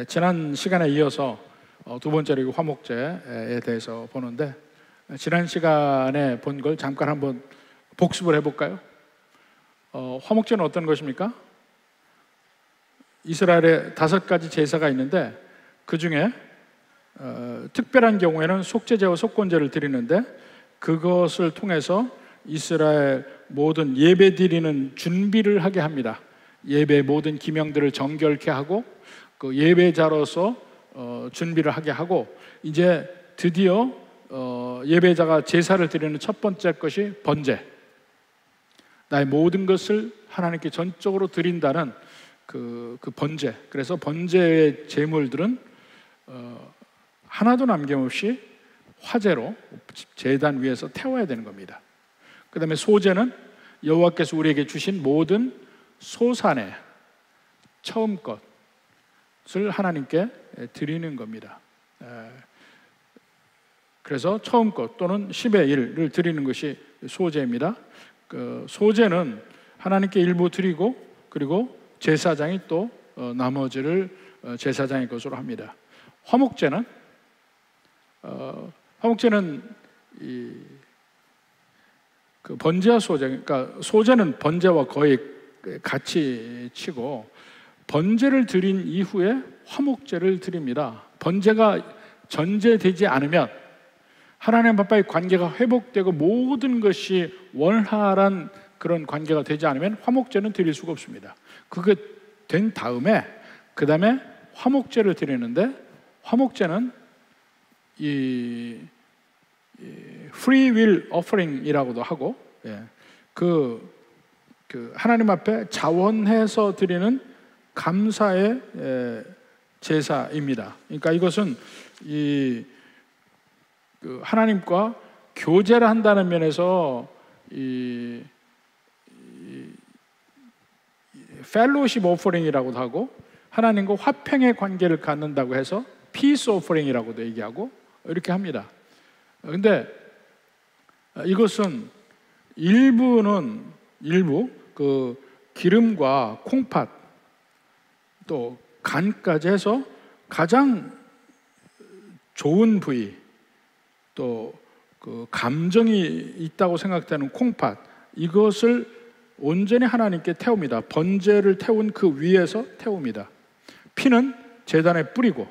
지난 시간에 이어서 두 번째로 화목제에 대해서 보는데, 지난 시간에 본 걸 잠깐 한번 복습을 해볼까요? 화목제는 어떤 것입니까? 이스라엘에 5가지 제사가 있는데, 그 중에 특별한 경우에는 속죄제와 속건제를 드리는데, 그것을 통해서 이스라엘 모든 예배 드리는 준비를 하게 합니다. 예배 모든 기명들을 정결케 하고 그 예배자로서 준비를 하게 하고, 이제 드디어 예배자가 제사를 드리는 첫 번째 것이 번제, 나의 모든 것을 하나님께 전적으로 드린다는 그 번제. 그래서 번제의 제물들은 하나도 남김없이 화제로 제단 위에서 태워야 되는 겁니다. 그 다음에 소제는 여호와께서 우리에게 주신 모든 소산의 처음 것을 하나님께 드리는 겁니다. 그래서 처음 것 또는 10의 1을 드리는 것이 소제입니다. 그 소제는 하나님께 일부 드리고, 그리고 제사장이 또 나머지를 제사장의 것으로 합니다. 화목제는 그 번제와 소제, 그러니까 소제는 번제와 거의 같이 치고, 번제를 드린 이후에 화목제를 드립니다. 번제가 전제되지 않으면, 하나님 앞과의 관계가 회복되고 모든 것이 원활한 그런 관계가 되지 않으면 화목제는 드릴 수가 없습니다. 그게 된 다음에 그 다음에 화목제를 드리는데, 화목제는 이 free will offering이라고도 하고, 그 하나님 앞에 자원해서 드리는 감사의 제사입니다. 그러니까 이것은 그 하나님과 교제를 한다는 면에서 이 fellowship offering이라고도 하고, 하나님과 화평의 관계를 갖는다고 해서 peace offering이라고도 얘기하고 이렇게 합니다. 근데 이것은 일부 그 기름과 콩팥 또 간까지 해서 가장 좋은 부위, 또 그 감정이 있다고 생각되는 콩팥, 이것을 온전히 하나님께 태웁니다. 번제를 태운 그 위에서 태웁니다. 피는 제단에 뿌리고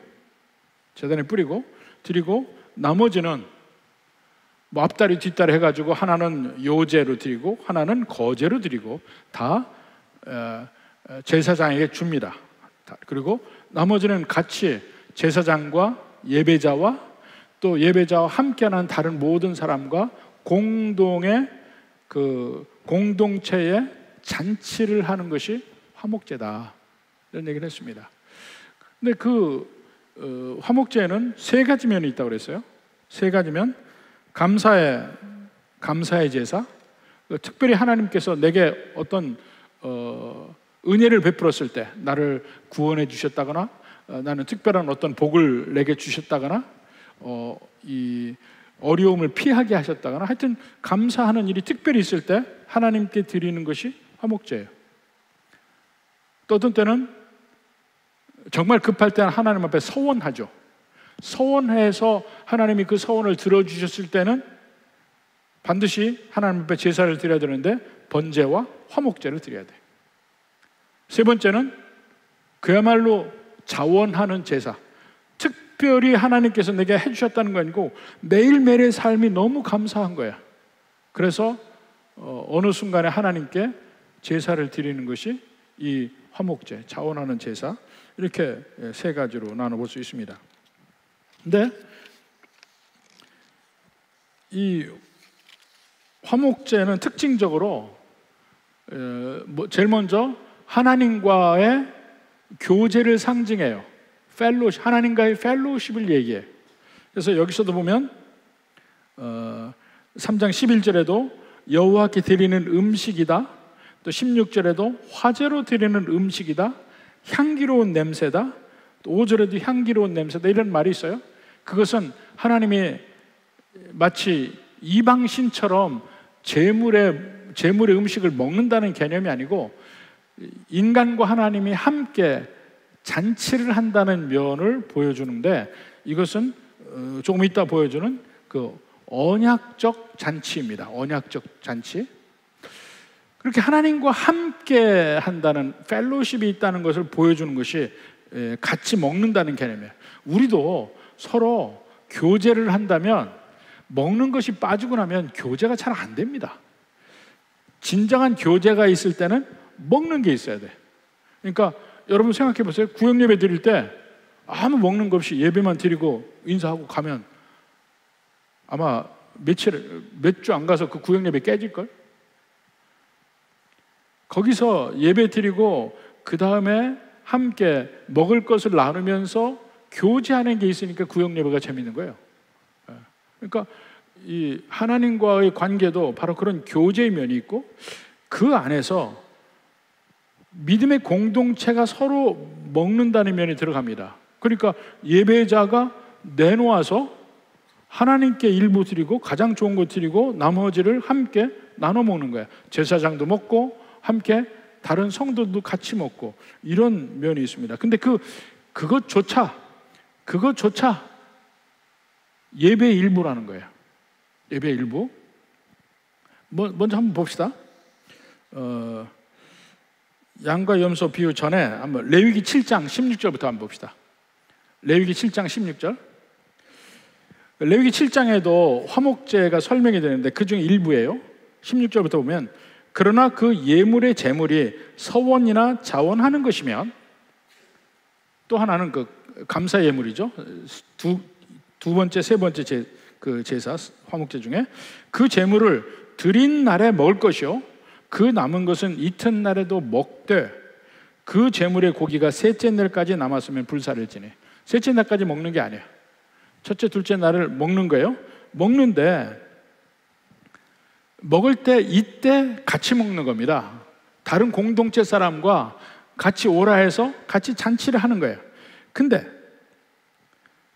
드리고, 나머지는 뭐 앞다리 뒷다리 해가지고 하나는 요제로 드리고 하나는 거제로 드리고 다 제사장에게 줍니다. 그리고 나머지는 같이 제사장과 예배자와 또 예배자와 함께하는 다른 모든 사람과 공동의 그 공동체의 잔치를 하는 것이 화목제다, 이런 얘기를 했습니다. 근데 그 화목제에는 3가지 면이 있다고 그랬어요. 3가지 면. 감사의 제사, 특별히 하나님께서 내게 어떤 은혜를 베풀었을 때, 나를 구원해 주셨다거나 나는 특별한 어떤 복을 내게 주셨다거나 이 어려움을 피하게 하셨다거나, 하여튼 감사하는 일이 특별히 있을 때 하나님께 드리는 것이 화목제예요. 또 어떤 때는 정말 급할 때는 하나님 앞에 서원하죠. 서원해서 하나님이 그 서원을 들어주셨을 때는 반드시 하나님 앞에 제사를 드려야 되는데, 번제와 화목제를 드려야 돼. 3번째는 그야말로 자원하는 제사. 특별히 하나님께서 내게 해주셨다는 거 아니고 매일매일의 삶이 너무 감사한 거야. 그래서 어느 순간에 하나님께 제사를 드리는 것이 이 화목제, 자원하는 제사, 이렇게 3가지로 나눠볼 수 있습니다. 근데 이 화목제는 특징적으로 제일 먼저 하나님과의 교제를 상징해요. 펠로십, 하나님과의 펠로십을 얘기해요. 그래서 여기서도 보면 3장 11절에도 여호와께 드리는 음식이다, 또 16절에도 화제로 드리는 음식이다, 향기로운 냄새다, 또 5절에도 향기로운 냄새다, 이런 말이 있어요. 그것은 하나님이 마치 이방신처럼 제물의 음식을 먹는다는 개념이 아니고, 인간과 하나님이 함께 잔치를 한다는 면을 보여주는데, 이것은 조금 이따 보여주는 그 언약적 잔치입니다. 언약적 잔치. 그렇게 하나님과 함께 한다는 펠로십이 있다는 것을 보여주는 것이 같이 먹는다는 개념이에요. 우리도 서로 교제를 한다면 먹는 것이 빠지고 나면 교제가 잘 안 됩니다. 진정한 교제가 있을 때는 먹는 게 있어야 돼. 그러니까 여러분 생각해 보세요. 구역 예배 드릴 때 아무 먹는 것 없이 예배만 드리고 인사하고 가면 아마 몇 주 안 가서 그 구역 예배 깨질걸? 거기서 예배 드리고 그 다음에 함께 먹을 것을 나누면서 교제하는 게 있으니까 구역 예배가 재밌는 거예요. 그러니까 이 하나님과의 관계도 바로 그런 교제의 면이 있고, 그 안에서 믿음의 공동체가 서로 먹는다는 면이 들어갑니다. 그러니까 예배자가 내놓아서 하나님께 일부 드리고 가장 좋은 거 드리고 나머지를 함께 나눠 먹는 거예요. 제사장도 먹고 함께 다른 성도도 같이 먹고, 이런 면이 있습니다. 근데 그것조차 예배의 일부라는 거예요. 예배의 일부. 먼저 한번 봅시다. 양과 염소 비유 전에 한번 레위기 7장 16절부터 한번 봅시다. 레위기 7장 16절. 레위기 7장에도 화목제가 설명이 되는데 그 중에 일부예요. 16절부터 보면, 그러나 그 예물의 제물이 서원이나 자원하는 것이면, 또 하나는 그 감사 예물이죠. 두 번째, 세 번째 제사 화목제 중에 그 제물을 드린 날에 먹을 것이요, 그 남은 것은 이튿날에도 먹되 그 제물의 고기가 셋째 날까지 남았으면 불사를 지내. 셋째 날까지 먹는 게 아니에요. 첫째, 둘째 날을 먹는 거예요. 먹는데 먹을 때 이때 같이 먹는 겁니다. 다른 공동체 사람과 같이 오라 해서 같이 잔치를 하는 거예요. 근데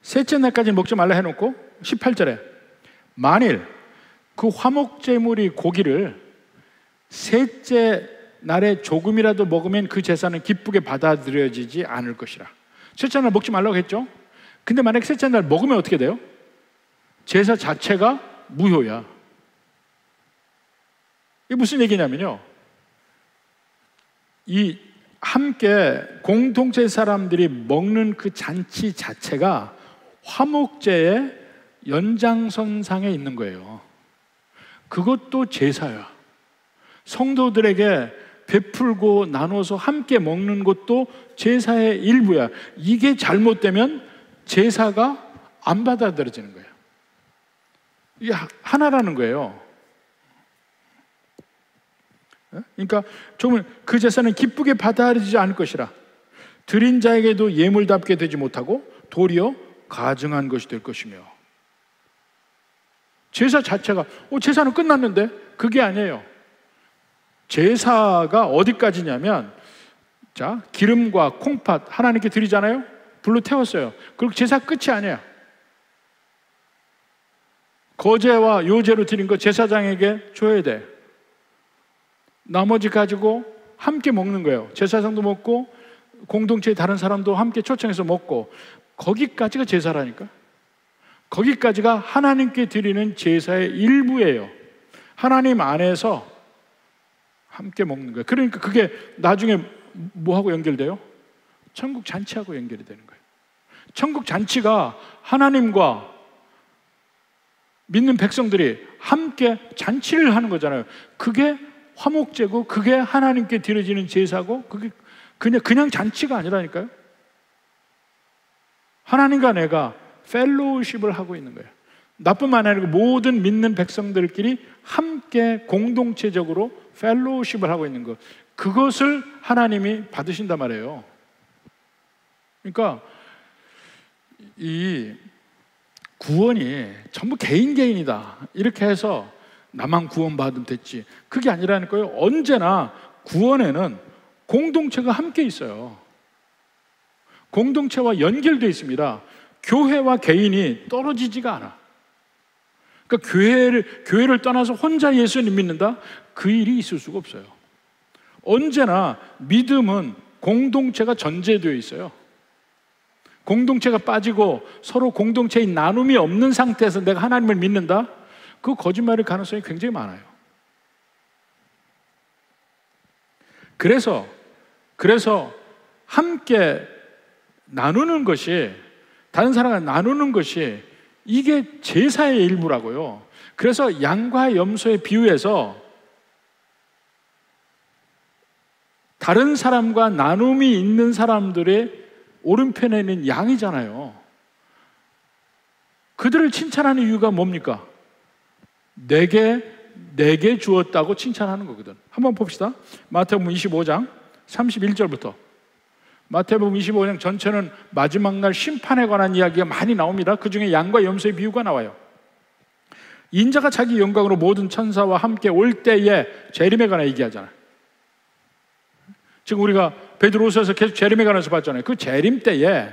셋째 날까지 먹지 말라 해놓고 18절에 만일 그 화목제물이 고기를 셋째 날에 조금이라도 먹으면 그 제사는 기쁘게 받아들여지지 않을 것이라. 셋째 날 먹지 말라고 했죠. 근데 만약에 셋째 날 먹으면 어떻게 돼요? 제사 자체가 무효야. 이게 무슨 얘기냐면요, 이 함께 공동체 사람들이 먹는 그 잔치 자체가 화목제의 연장선상에 있는 거예요. 그것도 제사야. 성도들에게 베풀고 나눠서 함께 먹는 것도 제사의 일부야. 이게 잘못되면 제사가 안 받아들여지는 거예요. 이게 하나라는 거예요. 그러니까 조금 그 제사는 기쁘게 받아들이지 않을 것이라. 드린 자에게도 예물답게 되지 못하고 도리어 가증한 것이 될 것이며. 제사 자체가 제사는 끝났는데, 그게 아니에요. 제사가 어디까지냐면, 자, 기름과 콩팥 하나님께 드리잖아요. 불로 태웠어요. 그리고 제사 끝이 아니에요. 거제와 요제로 드린 거 제사장에게 줘야 돼. 나머지 가지고 함께 먹는 거예요. 제사장도 먹고 공동체의 다른 사람도 함께 초청해서 먹고, 거기까지가 제사라니까. 거기까지가 하나님께 드리는 제사의 일부예요. 하나님 안에서 함께 먹는 거예요. 그러니까 그게 나중에 뭐하고 연결돼요? 천국 잔치하고 연결이 되는 거예요. 천국 잔치가 하나님과 믿는 백성들이 함께 잔치를 하는 거잖아요. 그게 화목제고, 그게 하나님께 드려지는 제사고, 그게 그냥 잔치가 아니라니까요. 하나님과 내가 펠로우십을 하고 있는 거예요. 나뿐만 아니고 모든 믿는 백성들끼리 함께 공동체적으로 펠로우십을 하고 있는 것, 그것을 하나님이 받으신단 말이에요. 그러니까 이 구원이 전부 개인이다 이렇게 해서 나만 구원받으면 됐지, 그게 아니라니까요. 언제나 구원에는 공동체가 함께 있어요. 공동체와 연결되어 있습니다. 교회와 개인이 떨어지지가 않아. 그러니까 교회를 떠나서 혼자 예수님 믿는다? 그 일이 있을 수가 없어요. 언제나 믿음은 공동체가 전제되어 있어요. 공동체가 빠지고 서로 공동체의 나눔이 없는 상태에서 내가 하나님을 믿는다? 그 거짓말일 가능성이 굉장히 많아요. 그래서 함께 나누는 것이, 다른 사람과 나누는 것이 이게 제사의 일부라고요. 그래서 양과 염소의 비유에서 다른 사람과 나눔이 있는 사람들의 오른편에 있는 양이잖아요. 그들을 칭찬하는 이유가 뭡니까? 내게 주었다고 칭찬하는 거거든. 한번 봅시다. 마태복음 25장 31절부터. 마태복음 25장 전체는 마지막 날 심판에 관한 이야기가 많이 나옵니다. 그 중에 양과 염소의 비유가 나와요. 인자가 자기 영광으로 모든 천사와 함께 올 때에, 재림에 관해 얘기하잖아요. 지금 우리가 베드로서에서 계속 재림에 관해서 봤잖아요. 그 재림 때에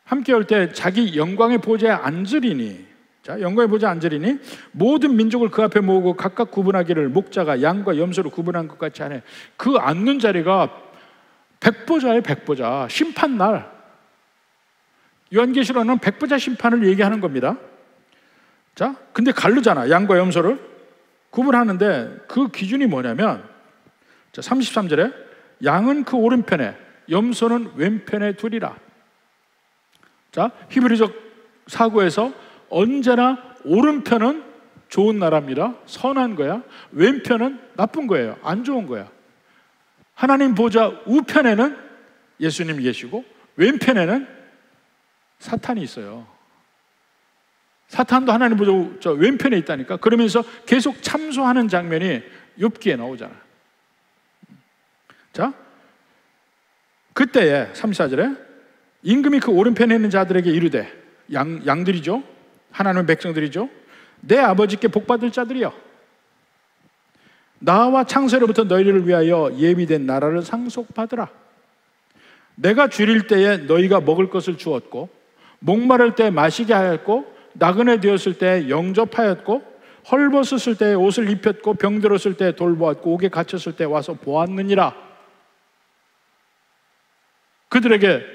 함께 올 때 자기 영광의 보좌에 앉으리니, 자, 영광의 보좌에 앉으리니 모든 민족을 그 앞에 모으고 각각 구분하기를 목자가 양과 염소를 구분한 것 같이 하네. 그 앉는 자리가 백보자예요. 백보자. 심판날. 요한계시록은 백보자 심판을 얘기하는 겁니다. 자, 근데 가르잖아. 양과 염소를 구분하는데 그 기준이 뭐냐면, 자, 33절에 양은 그 오른편에, 염소는 왼편에 두리라. 자, 히브리적 사고에서 언제나 오른편은 좋은 나라입니다. 선한 거야. 왼편은 나쁜 거예요. 안 좋은 거야. 하나님 보좌 우편에는 예수님이 계시고 왼편에는 사탄이 있어요. 사탄도 하나님 보좌 왼편에 있다니까. 그러면서 계속 참소하는 장면이 욥기에 나오잖아요. 자, 그때에 34절에 임금이 그 오른편에 있는 자들에게 이르되, 양들이죠, 하나님의 백성들이죠, 내 아버지께 복받을 자들이여, 나와 창세로부터 너희를 위하여 예비된 나라를 상속받으라. 내가 줄일 때에 너희가 먹을 것을 주었고, 목마를 때 마시게 하였고, 나그네 되었을 때 영접하였고, 헐벗었을 때 옷을 입혔고, 병들었을 때 돌보았고, 옥에 갇혔을 때 와서 보았느니라. 그들에게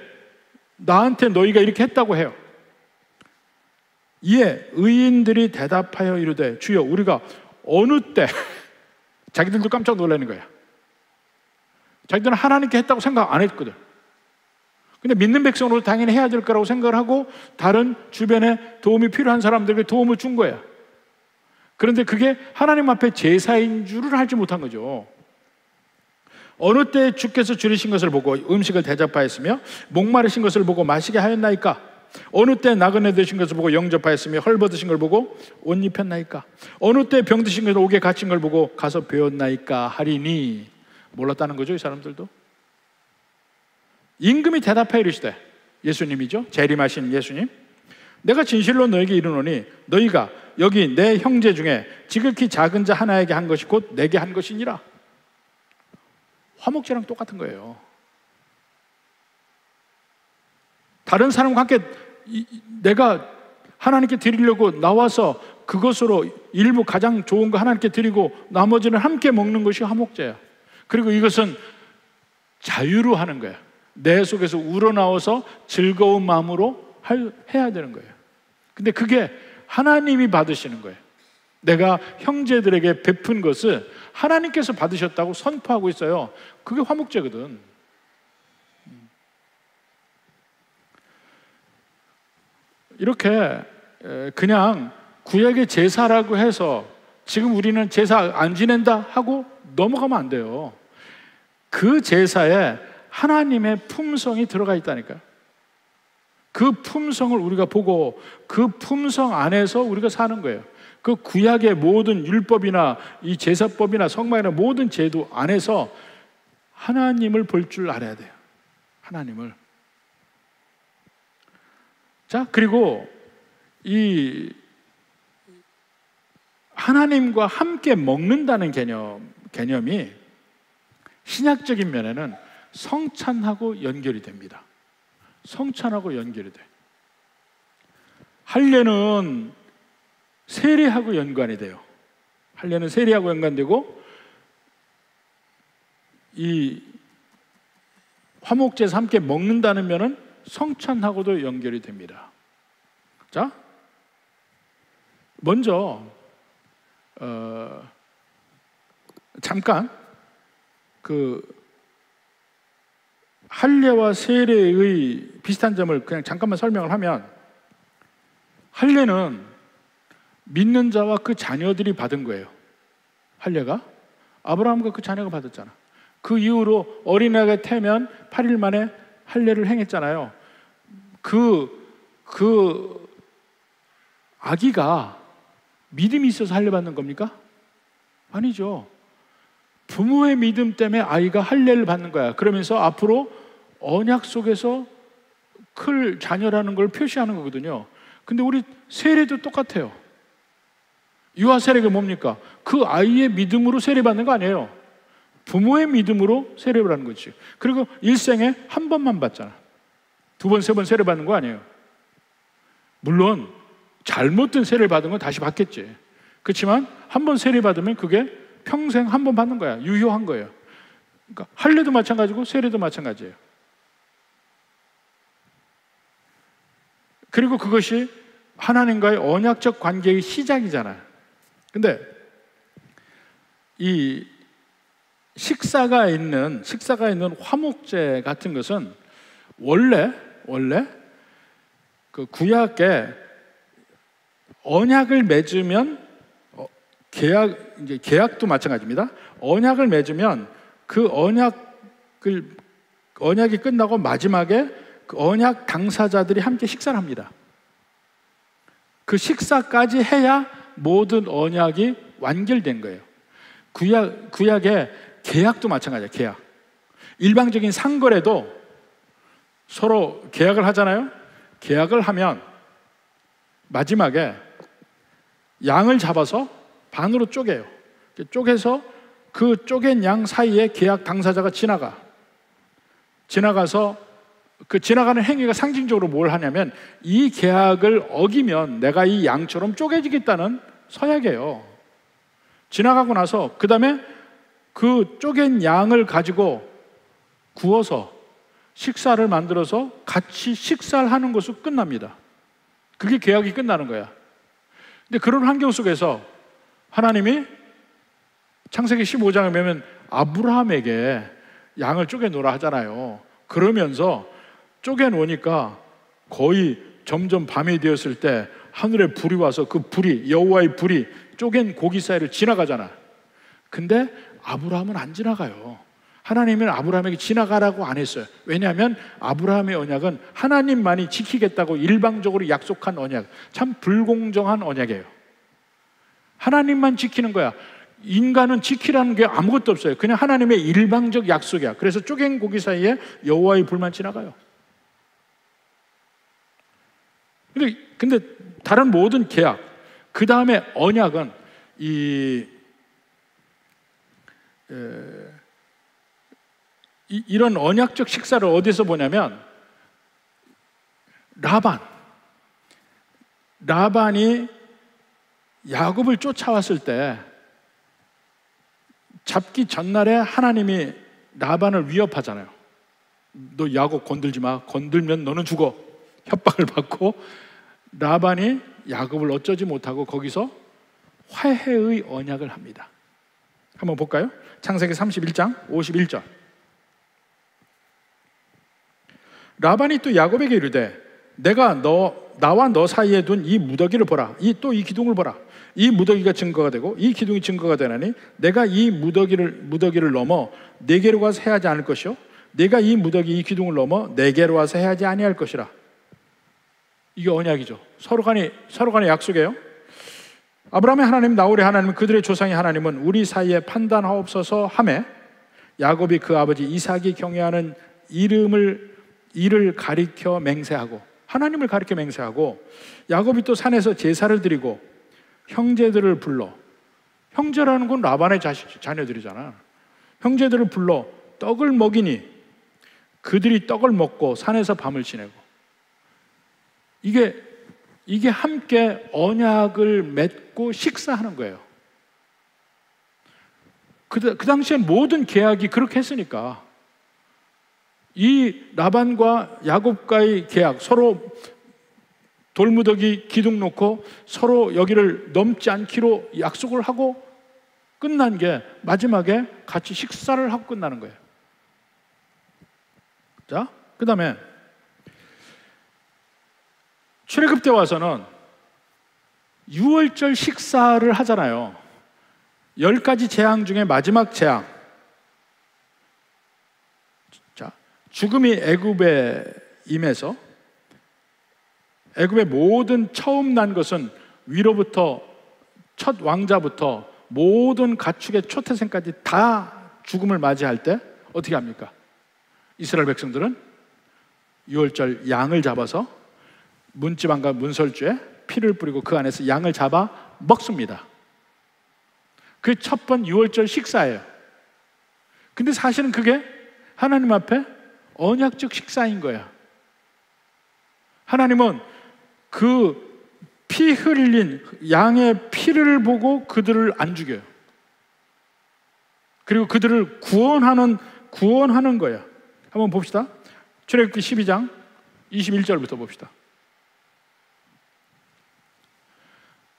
나한테 너희가 이렇게 했다고 해요. 이에 의인들이 대답하여 이르되, 주여 우리가 어느 때, 자기들도 깜짝 놀라는 거야. 자기들은 하나님께 했다고 생각 안 했거든. 근데 믿는 백성으로 당연히 해야 될 거라고 생각을 하고 다른 주변에 도움이 필요한 사람들에게 도움을 준 거야. 그런데 그게 하나님 앞에 제사인 줄을 알지 못한 거죠. 어느 때 주께서 줄이신 것을 보고 음식을 대접하였으며 목마르신 것을 보고 마시게 하였나이까? 어느 때 나그네 되신 것을 보고 영접하였으며 헐벗으신 걸 보고 옷 입혔나이까? 어느 때 병드신 것을 옥에 갇힌 걸 보고 가서 배웠나이까? 하리니. 몰랐다는 거죠, 이 사람들도. 임금이 대답하여 이르시되, 예수님이죠, 재림하신 예수님, 내가 진실로 너에게 이르노니 너희가 여기 내 형제 중에 지극히 작은 자 하나에게 한 것이 곧 내게 한 것이니라. 화목제랑 똑같은 거예요. 다른 사람과 함께 내가 하나님께 드리려고 나와서 그것으로 일부 가장 좋은 거 하나님께 드리고 나머지는 함께 먹는 것이 화목제야. 그리고 이것은 자유로 하는 거야. 내 속에서 우러나와서 즐거운 마음으로 해야 되는 거예요. 근데 그게 하나님이 받으시는 거예요. 내가 형제들에게 베푼 것을 하나님께서 받으셨다고 선포하고 있어요. 그게 화목제거든. 이렇게 그냥 구약의 제사라고 해서 지금 우리는 제사 안 지낸다 하고 넘어가면 안 돼요. 그 제사에 하나님의 품성이 들어가 있다니까요. 그 품성을 우리가 보고 그 품성 안에서 우리가 사는 거예요. 그 구약의 모든 율법이나 이 제사법이나 성막이나 모든 제도 안에서 하나님을 볼 줄 알아야 돼요. 하나님을. 자, 그리고 이 하나님과 함께 먹는다는 개념이 신약적인 면에는 성찬하고 연결이 됩니다. 성찬하고 연결이 돼. 할례는 세례하고 연관이 돼요. 할례는 세례하고 연관되고 이 화목제에서 함께 먹는다는 면은 성찬하고도 연결이 됩니다. 자, 먼저 잠깐 그 할례와 세례의 비슷한 점을 그냥 잠깐만 설명을 하면, 할례는 믿는 자와 그 자녀들이 받은 거예요. 할례가 아브라함과 그 자녀가 받았잖아. 그 이후로 어린아이가 태면 8일 만에 할례를 행했잖아요. 그 아기가 믿음이 있어서 할례 받는 겁니까? 아니죠. 부모의 믿음 때문에 아이가 할례를 받는 거야. 그러면서 앞으로 언약 속에서 클 자녀라는 걸 표시하는 거거든요. 근데 우리 세례도 똑같아요. 유아 세례가 뭡니까? 그 아이의 믿음으로 세례받는 거 아니에요. 부모의 믿음으로 세례를 하는 거지. 그리고 일생에 한 번만 받잖아. 두 번, 세 번 세례받는 거 아니에요. 물론 잘못된 세례를 받은 건 다시 받겠지. 그렇지만 한 번 세례받으면 그게 평생 한 번 받는 거야. 유효한 거예요. 그러니까 할례도 마찬가지고 세례도 마찬가지예요. 그리고 그것이 하나님과의 언약적 관계의 시작이잖아요. 근데 이 식사가 있는 화목제 같은 것은 원래 그 구약에 언약을 맺으면 계약도 마찬가지입니다. 언약을 맺으면 그 언약이 끝나고 마지막에 그 언약 당사자들이 함께 식사를 합니다. 그 식사까지 해야 모든 언약이 완결된 거예요. 구약의 계약도 마찬가지예요. 계약. 일방적인 상거래도 서로 계약을 하잖아요. 계약을 하면 마지막에 양을 잡아서 반으로 쪼개요. 쪼개서 그 쪼갠 양 사이에 계약 당사자가 지나가서 그 지나가는 행위가 상징적으로 뭘 하냐면, 이 계약을 어기면 내가 이 양처럼 쪼개지겠다는 서약이에요. 지나가고 나서 그 다음에 그 쪼갠 양을 가지고 구워서 식사를 만들어서 같이 식사를 하는 것으로 끝납니다. 그게 계약이 끝나는 거야. 근데 그런 환경 속에서 하나님이 창세기 15장에 보면 아브라함에게 양을 쪼개놓으라 하잖아요. 그러면서 쪼개놓으니까 거의 점점 밤이 되었을 때 하늘에 불이 와서 그 불이, 여호와의 불이 쪼갠 고기 사이를 지나가잖아. 근데 아브라함은 안 지나가요. 하나님은 아브라함에게 지나가라고 안 했어요. 왜냐하면 아브라함의 언약은 하나님만이 지키겠다고 일방적으로 약속한 언약, 참 불공정한 언약이에요. 하나님만 지키는 거야. 인간은 지키라는 게 아무것도 없어요. 그냥 하나님의 일방적 약속이야. 그래서 쪼갠 고기 사이에 여호와의 불만 지나가요. 근데 다른 모든 계약, 그 다음에 언약은 이런 언약적 식사를 어디서 보냐면, 라반이 야곱을 쫓아왔을 때 잡기 전날에 하나님이 라반을 위협하잖아요. 너 야곱 건들지 마. 건들면 너는 죽어. 협박을 받고 라반이 야곱을 어쩌지 못하고 거기서 화해의 언약을 합니다. 한번 볼까요? 창세기 31장 51절. 라반이 또 야곱에게 이르되 내가 나와 너 사이에 둔 이 무더기를 보라. 이 기둥을 보라. 이 무더기가 증거가 되고 이 기둥이 증거가 되나니 내가 이 무더기를 넘어 네게로 가서 해하지 않을 것이요 내가 이 무더기 이 기둥을 넘어 네게로 와서 해하지 아니할 것이라. 이게 언약이죠. 서로 간의 약속이에요. 아브라함의 하나님, 나홀의 하나님, 그들의 조상의 하나님은 우리 사이에 판단하옵소서 하매 야곱이 그 아버지 이삭이 경외하는 이를 가리켜 맹세하고, 하나님을 가리켜 맹세하고, 야곱이 또 산에서 제사를 드리고 형제들을 불러, 형제라는 건 라반의 자녀들이잖아. 형제들을 불러 떡을 먹이니 그들이 떡을 먹고 산에서 밤을 지내고. 이게 함께 언약을 맺고 식사하는 거예요. 그 당시엔 모든 계약이 그렇게 했으니까. 이 라반과 야곱과의 계약, 서로 돌무더기 기둥 놓고 서로 여기를 넘지 않기로 약속을 하고 끝난 게 마지막에 같이 식사를 하고 끝나는 거예요. 자, 그 다음에 출애굽 때 와서는 유월절 식사를 하잖아요. 10가지 재앙 중에 마지막 재앙. 자, 죽음이 애굽에 임해서 애굽의 모든 처음 난 것은 위로부터 첫 왕자부터 모든 가축의 초태생까지 다 죽음을 맞이할 때 어떻게 합니까? 이스라엘 백성들은 유월절 양을 잡아서 문지방과 문설주에 피를 뿌리고 그 안에서 양을 잡아 먹습니다. 그게 첫 번 유월절 식사예요. 근데 사실은 그게 하나님 앞에 언약적 식사인 거야. 하나님은 그 피 흘린 양의 피를 보고 그들을 안 죽여요. 그리고 그들을 구원하는 거야. 한번 봅시다. 출애굽기 12장 21절부터 봅시다.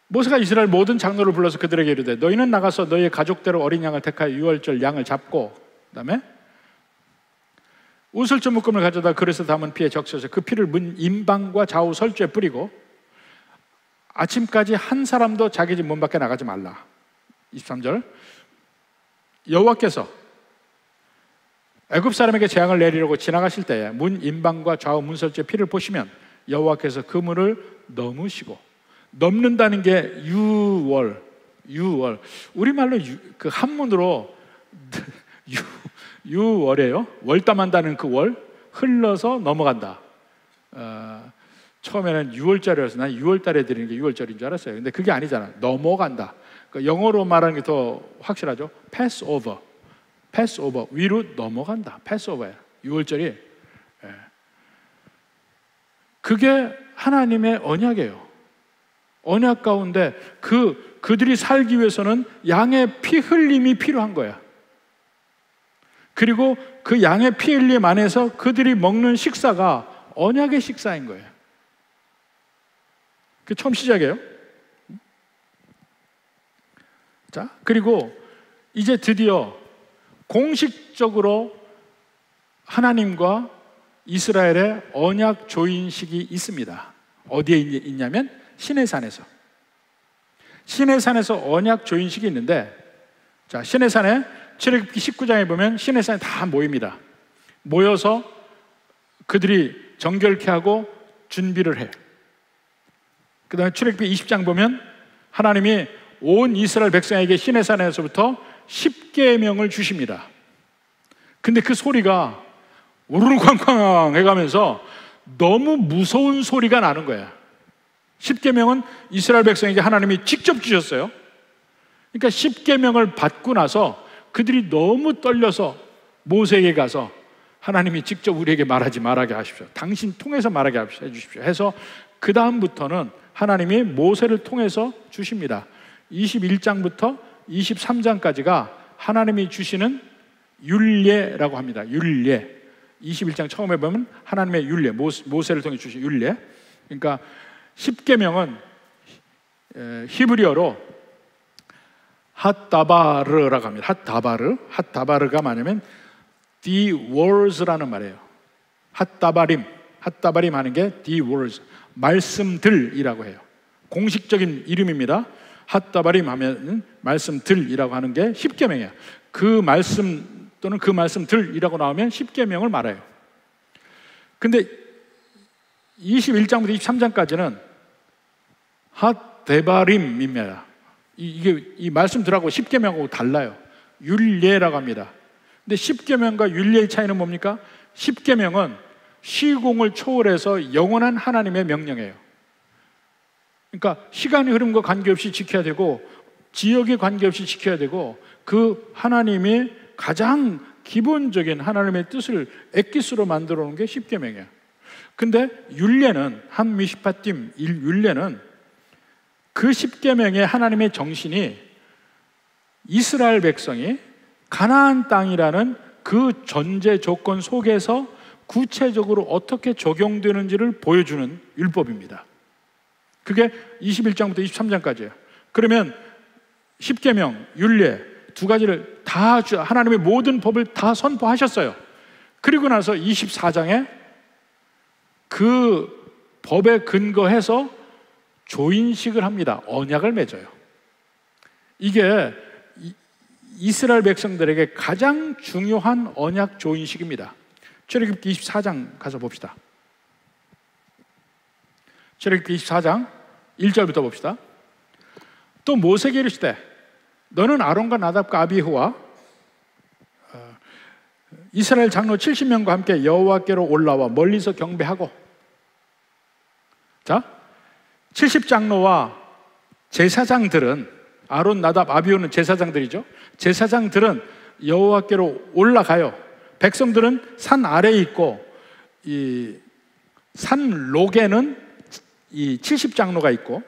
모세가 이스라엘 모든 장로를 불러서 그들에게 이르되 너희는 나가서 너희의 가족대로 어린 양을 택하여 유월절 양을 잡고 그 다음에 우슬주 묶음을 가져다 그릇에 담은 피에 적셔서 그 피를 문 임방과 좌우 설주에 뿌리고 아침까지 한 사람도 자기 집 문 밖에 나가지 말라. 23절 여호와께서 애굽 사람에게 재앙을 내리려고 지나가실 때에 문 임방과 좌우 문설주의 피를 보시면 여호와께서 그 문을 넘으시고, 넘는다는 게 유월 우리말로 그 한문으로 유월이에요. 월담한다는 그 월, 흘러서 넘어간다. 처음에는 6월절이라서 난 6월달에 드리는 게 6월절인 줄 알았어요. 근데 그게 아니잖아. 넘어간다. 그러니까 영어로 말하는 게 더 확실하죠. pass over 위로 넘어간다. pass over야. 6월절이 그게 하나님의 언약이에요. 언약 가운데 그들이 살기 위해서는 양의 피 흘림이 필요한 거야. 그리고 그 양의 피 흘림 안에서 그들이 먹는 식사가 언약의 식사인 거예요. 그 처음 시작이에요. 자, 그리고 이제 드디어 공식적으로 하나님과 이스라엘의 언약 조인식이 있습니다. 어디에 있냐면 시내산에서. 시내산에서 언약 조인식이 있는데, 자, 시내산에 출애굽기 19장에 보면 시내산에 다 모입니다. 모여서 그들이 정결케 하고 준비를 해요. 그 다음에 출애굽기 20장 보면 하나님이 온 이스라엘 백성에게 시내산에서부터 10계명을 주십니다. 근데 그 소리가 우르르쾅쾅 해가면서 너무 무서운 소리가 나는 거야. 10계명은 이스라엘 백성에게 하나님이 직접 주셨어요. 그러니까 10계명을 받고 나서 그들이 너무 떨려서 모세에게 가서 하나님이 직접 우리에게 말하지 말하게 하십시오. 당신 통해서 말하게 해주십시오 해서 그 다음부터는 하나님이 모세를 통해서 주십니다. 21장부터 23장까지가 하나님이 주시는 율례라고 합니다. 율례. 21장 처음에 보면 하나님의 율례, 모세를 통해 주신 율례. 그러니까 10계명은 히브리어로 핫다바르라고 합니다. 핫다바르가 뭐냐면 the words라는 말이에요. 핫다바림 하는 게 the words, 말씀들이라고 해요. 공식적인 이름입니다. 핫다바림 하면 말씀들이라고 하는 게 10계명이에요. 그 말씀 또는 그 말씀들이라고 나오면 10계명을 말해요. 근데 21장부터 23장까지는 핫데바림입니다. 이 말씀들하고 10계명하고 달라요. 율례라고 합니다. 근데 10계명과 율례의 차이는 뭡니까? 10계명은 시공을 초월해서 영원한 하나님의 명령이에요. 그러니까 시간이 흐름과 관계없이 지켜야 되고 지역에 관계없이 지켜야 되고 그 하나님이 가장 기본적인 하나님의 뜻을 엑기스로 만들어 놓은 게 10계명이에요. 근데 율례는 한미시파팀 율례는 그 10계명의 하나님의 정신이 이스라엘 백성이 가나안 땅이라는 그 전제 조건 속에서 구체적으로 어떻게 적용되는지를 보여주는 율법입니다. 그게 21장부터 23장까지예요. 그러면 십계명, 율례 두 가지를 다 하나님의 모든 법을 다 선포하셨어요. 그리고 나서 24장에 그 법에 근거해서 조인식을 합니다. 언약을 맺어요. 이게 이스라엘 백성들에게 가장 중요한 언약 조인식입니다. 출애굽기 24장 가서 봅시다. 출애굽기 24장 1절부터 봅시다. 또 모세에게 이르시되 너는 아론과 나답과 아비후와 이스라엘 장로 70명과 함께 여호와께로 올라와 멀리서 경배하고, 자, 70장로와 제사장들은, 아론, 나답, 아비후는 제사장들이죠. 제사장들은 여호와께로 올라가요. 백성들은 산 아래에 있고, 이 산 록에는 이 70장로가 있고,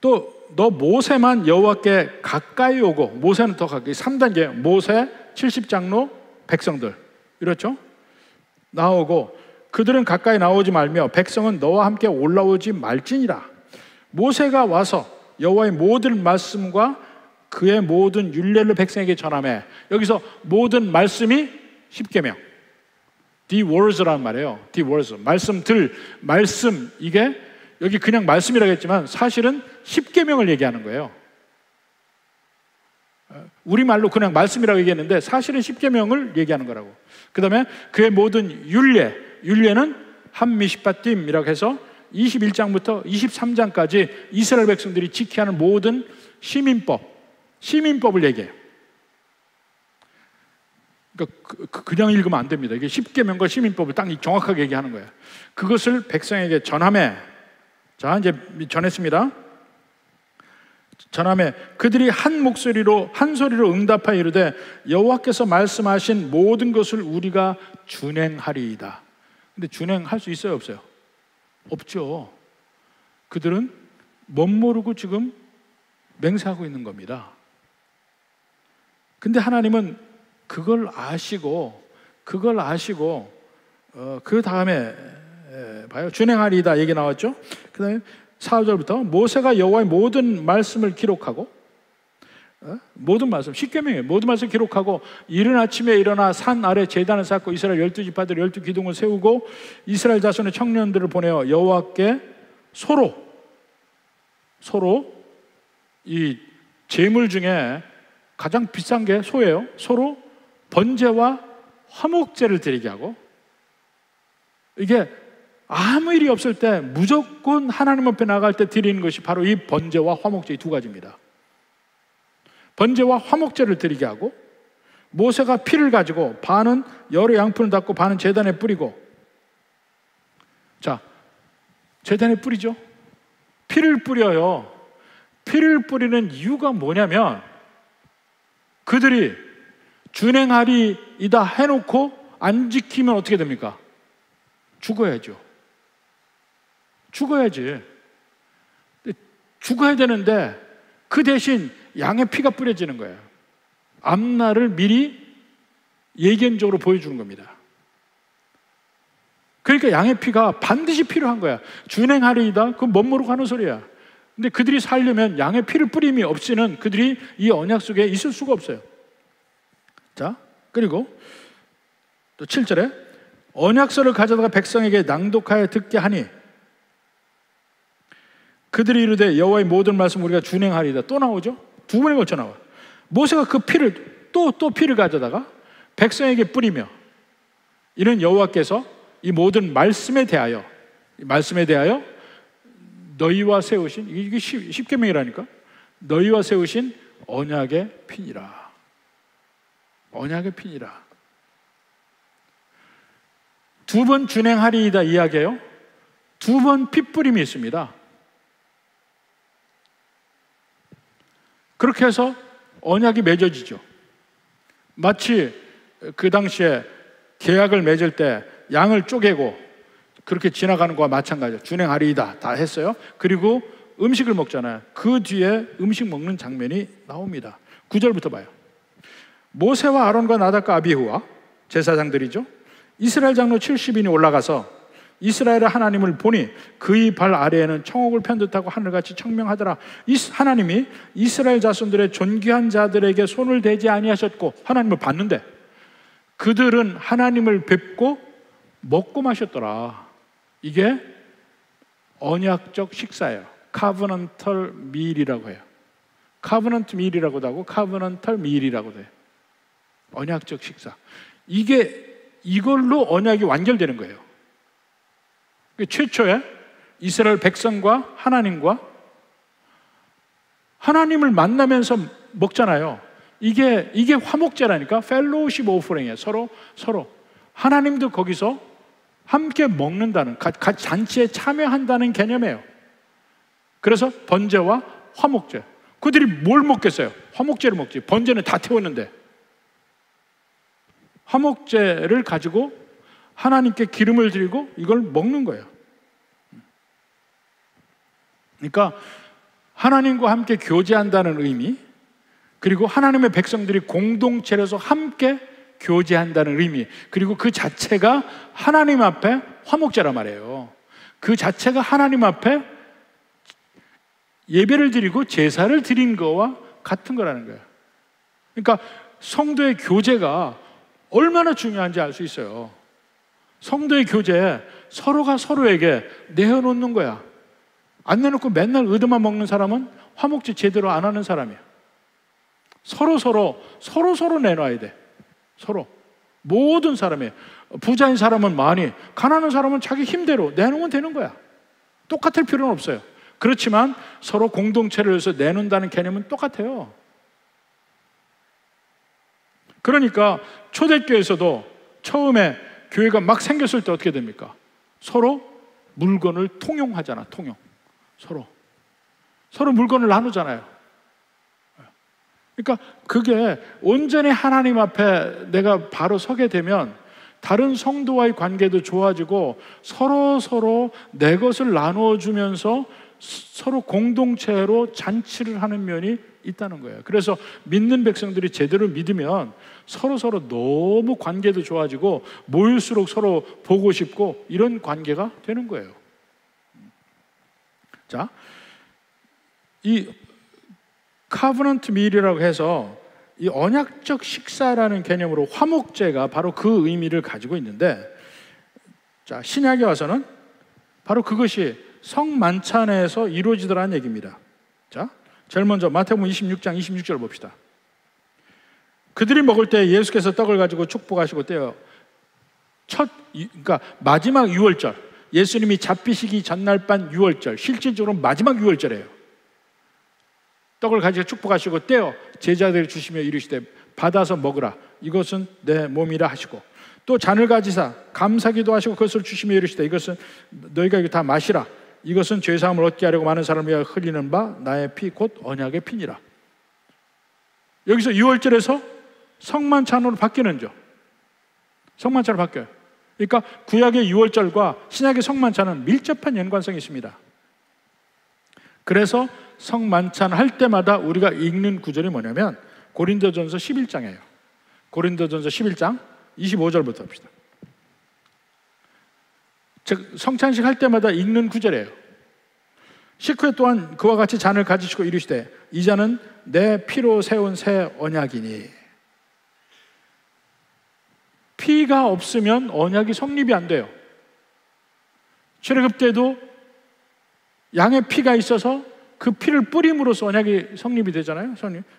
또 너 모세만 여호와께 가까이 오고, 모세는 더 가까이, 3단계 모세, 70장로, 백성들, 이렇죠? 나오고, 그들은 가까이 나오지 말며 백성은 너와 함께 올라오지 말지니라. 모세가 와서 여호와의 모든 말씀과 그의 모든 율례를 백성에게 전하매, 여기서 모든 말씀이 십계명, the words라는 말이에요. the words, 말씀들, 말씀, 이게 여기 그냥 말씀이라고 했지만 사실은 십계명을 얘기하는 거예요. 우리말로 그냥 말씀이라고 얘기했는데 사실은 십계명을 얘기하는 거라고. 그 다음에 그의 모든 율례, 율례는 한미시바팀이라고 해서 21장부터 23장까지 이스라엘 백성들이 지켜야 하는 모든 시민법을 얘기해요. 그러니까 그냥 읽으면 안 됩니다. 이게 십계명과 시민법을 딱 정확하게 얘기하는 거예요. 그것을 백성에게 전하매, 자, 이제 전했습니다. 전하매 그들이 한 목소리로 한 소리로 응답하여 이르되 여호와께서 말씀하신 모든 것을 우리가 준행하리이다. 근데 준행할 수 있어요, 없어요? 없죠. 그들은 멋모르고 지금 맹세하고 있는 겁니다. 근데 하나님은 그걸 아시고 그 다음에 봐요. 준행하리이다 얘기 나왔죠. 그 다음에 4절부터 모세가 여호와의 모든 말씀을 기록하고, 모든 말씀, 십계명이에요. 모든 말씀을 기록하고 이른 아침에 일어나 산 아래 제단을 쌓고 이스라엘 12지파들 12기둥을 세우고 이스라엘 자손의 청년들을 보내어 여호와께 소로 이 제물 중에 가장 비싼 게 소예요. 소로 번제와 화목제를 드리게 하고, 이게 아무 일이 없을 때 무조건 하나님 앞에 나갈 때 드리는 것이 바로 이 번제와 화목제, 이 두 가지입니다. 번제와 화목제를 드리게 하고, 모세가 피를 가지고 반은 여러 양푼을 닦고 반은 제단에 뿌리고, 자, 제단에 뿌리죠. 피를 뿌려요. 피를 뿌리는 이유가 뭐냐면 그들이 준행하리이다 해놓고 안 지키면 어떻게 됩니까? 죽어야지. 죽어야 되는데 그 대신 양의 피가 뿌려지는 거예요. 앞날을 미리 예견적으로 보여주는 겁니다. 그러니까 양의 피가 반드시 필요한 거야. 준행하리이다, 그건 멋모르고 하는 소리야. 근데 그들이 살려면 양의 피를 뿌림이 없이는 그들이 이 언약 속에 있을 수가 없어요. 자, 그리고 또 7절에 언약서를 가져다가 백성에게 낭독하여 듣게 하니 그들이 이르되 여호와의 모든 말씀 우리가 준행하리이다. 또 나오죠. 두 번에 걸쳐 나와. 모세가 그 피를 또 피를 가져다가 백성에게 뿌리며 이는 여호와께서 이 모든 말씀에 대하여 너희와 세우신, 이게 십계명이라니까, 너희와 세우신 언약의 피니라. 언약의 피니라. 두 번 준행하리이다 이야기예요. 두 번 핏뿌림이 있습니다. 그렇게 해서 언약이 맺어지죠. 마치 그 당시에 계약을 맺을 때 양을 쪼개고 그렇게 지나가는 거와 마찬가지예요. 준행하리이다 다 했어요. 그리고 음식을 먹잖아요. 그 뒤에 음식 먹는 장면이 나옵니다. 9절부터 봐요. 모세와 아론과 나답과 아비후와 제사장들이죠. 이스라엘 장로 70인이 올라가서 이스라엘의 하나님을 보니 그의 발 아래에는 청옥을 편듯하고 하늘같이 청명하더라. 하나님이 이스라엘 자손들의 존귀한 자들에게 손을 대지 아니하셨고, 하나님을 봤는데 그들은 하나님을 뵙고 먹고 마셨더라. 이게 언약적 식사예요. 카버넌털 밀이라고 해요. 카버넌트 밀이라고도 하고 카버넌털 밀이라고도 해요. 언약적 식사. 이걸로 언약이 완결되는 거예요. 최초에 이스라엘 백성과 하나님을 만나면서 먹잖아요. 이게 화목제라니까. 펠로우십 오퍼링이에요. 서로 하나님도 거기서 함께 먹는다는, 잔치에 참여한다는 개념이에요. 그래서 번제와 화목제. 그들이 뭘 먹겠어요? 화목제를 먹지. 번제는 다 태웠는데. 화목제를 가지고 하나님께 기름을 드리고 이걸 먹는 거예요. 그러니까 하나님과 함께 교제한다는 의미, 그리고 하나님의 백성들이 공동체로서 함께 교제한다는 의미, 그리고 그 자체가 하나님 앞에 화목제란 말이에요. 그 자체가 하나님 앞에 예배를 드리고 제사를 드린 거와 같은 거라는 거예요. 그러니까 성도의 교제가 얼마나 중요한지 알 수 있어요. 성도의 교제에 서로가 서로에게 내어놓는 거야. 안 내놓고 맨날 의도만 먹는 사람은 화목제 제대로 안 하는 사람이야. 서로 내놔야 돼. 서로. 모든 사람이. 부자인 사람은 많이, 가난한 사람은 자기 힘대로 내놓으면 되는 거야. 똑같을 필요는 없어요. 그렇지만 서로 공동체를 위해서 내놓는다는 개념은 똑같아요. 그러니까 초대교회에서도 처음에 교회가 막 생겼을 때 어떻게 됩니까? 서로 물건을 통용하잖아. 통용. 서로 물건을 나누잖아요. 그러니까 그게 온전히 하나님 앞에 내가 바로 서게 되면 다른 성도와의 관계도 좋아지고 서로 내 것을 나누어주면서 서로 공동체로 잔치를 하는 면이 있다는 거예요. 그래서 믿는 백성들이 제대로 믿으면 서로 너무 관계도 좋아지고 모일수록 서로 보고 싶고 이런 관계가 되는 거예요. 자, 이 카버넌트 밀이라고 해서 이 언약적 식사라는 개념으로 화목제가 바로 그 의미를 가지고 있는데, 자, 신약에 와서는 바로 그것이 성만찬에서 이루어지더라는 얘기입니다. 자, 제일 먼저 마태복음 26장 26절 봅시다. 그들이 먹을 때 예수께서 떡을 가지고 축복하시고 떼어 그러니까 마지막 유월절, 예수님이 잡히시기 전날 밤 유월절, 실질적으로 마지막 유월절이에요. 떡을 가지고 축복하시고 떼어 제자들이 주시며 이르시되 받아서 먹으라, 이것은 내 몸이라 하시고, 또 잔을 가지사 감사기도 하시고 그것을 주시며 이르시되 이것은 너희가 이거 다 마시라, 이것은 죄사함을 얻게 하려고 많은 사람을 위하여 흘리는 바 나의 피 곧 언약의 피니라. 여기서 유월절에서 성만찬으로 바뀌는죠. 성만찬으로 바뀌어요. 그러니까 구약의 유월절과 신약의 성만찬은 밀접한 연관성이 있습니다. 그래서 성만찬 할 때마다 우리가 읽는 구절이 뭐냐면 고린도전서 11장이에요. 고린도전서 11장 25절부터 합시다. 즉 성찬식 할 때마다 읽는 구절이에요. 식후에 또한 그와 같이 잔을 가지시고 이르시되 이 잔은 내 피로 세운 새 언약이니. 피가 없으면 언약이 성립이 안 돼요. 출애굽 때도 양의 피가 있어서 그 피를 뿌림으로써 언약이 성립이 되잖아요.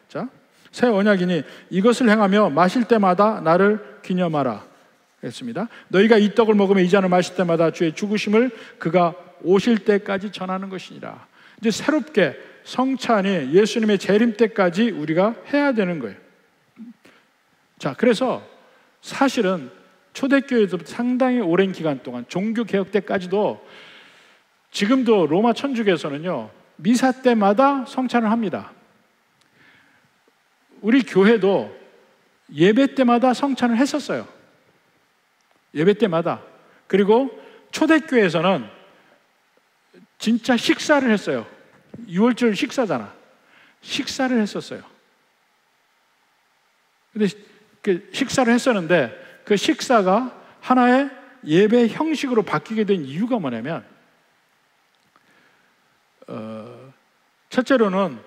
자, 새 언약이니 이것을 행하며 마실 때마다 나를 기념하라 했습니다. 너희가 이 떡을 먹으며 이 잔을 마실 때마다 주의 죽으심을 그가 오실 때까지 전하는 것이니라. 이제 새롭게 성찬이 예수님의 재림 때까지 우리가 해야 되는 거예요. 자, 그래서 사실은 초대교회에서 상당히 오랜 기간 동안 종교개혁 때까지도, 지금도 로마 천주교에서는요 미사 때마다 성찬을 합니다. 우리 교회도 예배 때마다 성찬을 했었어요. 예배 때마다. 그리고 초대교회에서는 진짜 식사를 했어요. 6월절 식사잖아. 식사를 했었어요. 근데 그 식사를 했었는데 그 식사가 하나의 예배 형식으로 바뀌게 된 이유가 뭐냐면, 첫째로는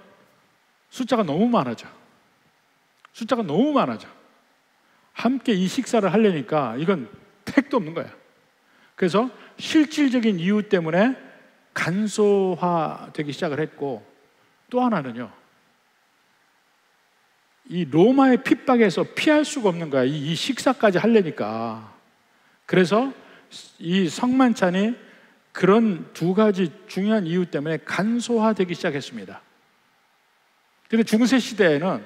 숫자가 너무 많아져. 숫자가 너무 많아져. 함께 이 식사를 하려니까 이건 택도 없는 거야. 그래서 실질적인 이유 때문에 간소화되기 시작을 했고, 또 하나는요, 이 로마의 핍박에서 피할 수가 없는 거야. 이 식사까지 하려니까. 그래서 이 성만찬이 그런 두 가지 중요한 이유 때문에 간소화되기 시작했습니다. 근데 중세 시대에는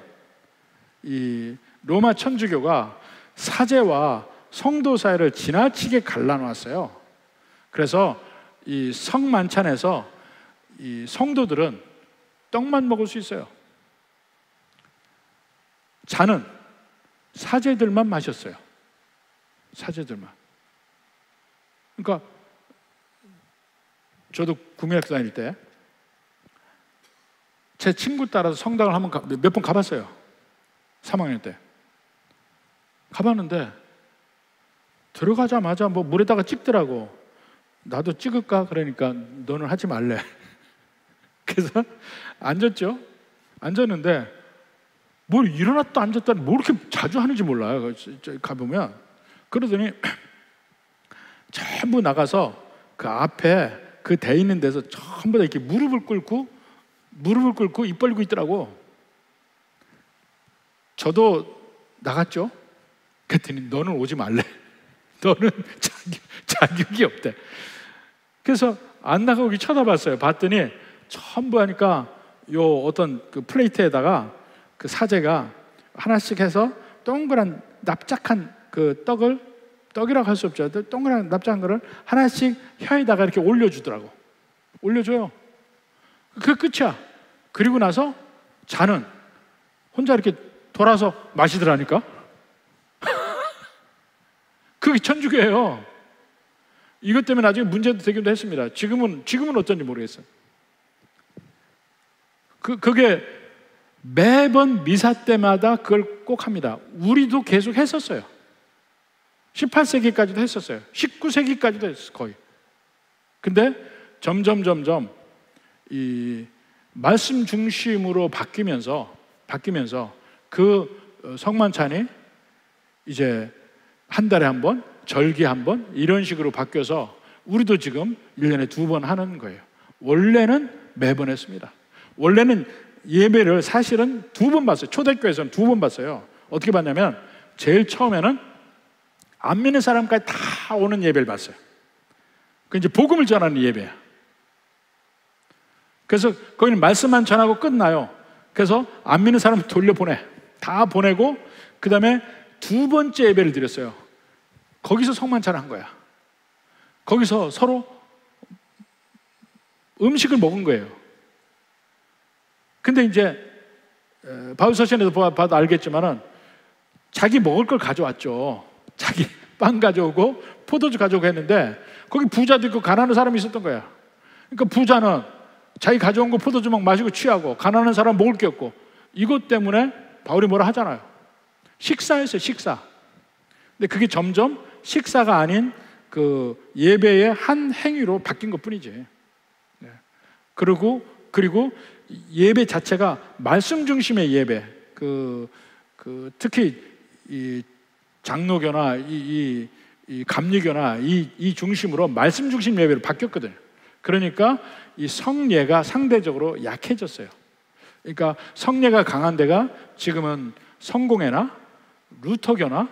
이 로마 천주교가 사제와 성도 사이를 지나치게 갈라놓았어요. 그래서 이 성만찬에서 이 성도들은 떡만 먹을 수 있어요. 잔은 사제들만 마셨어요. 사제들만. 그러니까 저도 구민학교 다닐 때 제 친구 따라서 성당을 몇 번 가봤어요. 3학년 때 가봤는데 들어가자마자 뭐 물에다가 찍더라고. 나도 찍을까? 그러니까 너는 하지 말래. 그래서 앉았죠. 앉았는데 뭘 일어났다 앉았다 뭐 이렇게 자주 하는지 몰라요. 가보면. 그러더니 전부 나가서 그 앞에 그 돼 있는 데서 전부 다 이렇게 무릎을 꿇고 입 벌리고 있더라고. 저도 나갔죠. 그랬더니 너는 오지 말래. 너는 자격이 없대. 그래서 안 나가고 쳐다봤어요. 봤더니 전부 하니까 요 어떤 그 플레이트에다가 그 사제가 하나씩 해서 동그란 납작한 그 떡이라고 할 수 없죠. 동그란 납작한 거를 하나씩 혀에다가 이렇게 올려주더라고. 올려줘요. 그게 끝이야. 그리고 나서 잔은 혼자 이렇게 돌아서 마시더라니까. 그게 천주교예요. 이것 때문에 나중에 문제도 되기도 했습니다. 지금은 어떤지 모르겠어요. 그게 매번 미사 때마다 그걸 꼭 합니다. 우리도 계속 했었어요. 18세기까지도 했었어요. 19세기까지도 했어요. 거의. 근데 점점 이 말씀 중심으로 바뀌면서 그 성만찬이 이제 한 달에 한 번, 절기 한 번 이런 식으로 바뀌어서 우리도 지금 1년에 2번 하는 거예요. 원래는 매번 했습니다. 원래는 예배를 사실은 2번 봤어요. 초대교회에서는 2번 봤어요. 어떻게 봤냐면 제일 처음에는 안 믿는 사람까지 다 오는 예배를 봤어요. 그 이제 복음을 전하는 예배야. 그래서 거기는 말씀만 전하고 끝나요. 그래서 안 믿는 사람 돌려보내. 다 보내고 그 다음에 2번째 예배를 드렸어요. 거기서 성만찬을 한 거야. 거기서 서로 음식을 먹은 거예요. 근데 이제 바울서신에서 봐도 알겠지만은 자기 먹을 걸 가져왔죠. 자기 빵 가져오고 포도주 가져오고 했는데 거기 부자도 있고 가난한 사람이 있었던 거야. 그러니까 부자는 자기 가져온 거 포도주 막 마시고 취하고, 가난한 사람 먹을 게 없고. 이것 때문에 바울이 뭐라 하잖아요. 식사였어요. 식사. 근데 그게 점점 식사가 아닌 그 예배의 한 행위로 바뀐 것 뿐이지. 네. 그리고 예배 자체가 말씀 중심의 예배. 특히 이 장로교나 이 감리교나 이 중심으로 말씀 중심 예배로 바뀌었거든요. 그러니까 이 성례가 상대적으로 약해졌어요. 그러니까 성례가 강한 데가 지금은 성공회나 루터교나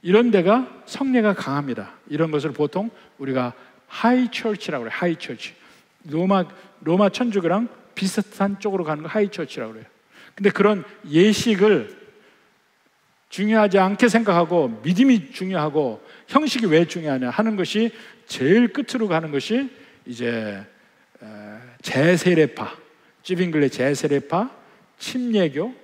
이런 데가 성례가 강합니다. 이런 것을 보통 우리가 하이 처치라고 그래요. 하이 처치. 로마 천주교랑 비슷한 쪽으로 가는 거 하이 처치라고 그래요. 근데 그런 예식을 중요하지 않게 생각하고 믿음이 중요하고 형식이 왜 중요하냐 하는 것이 제일 끝으로 가는 것이 이제 제세례파, 찌빙글레 제세례파, 침례교,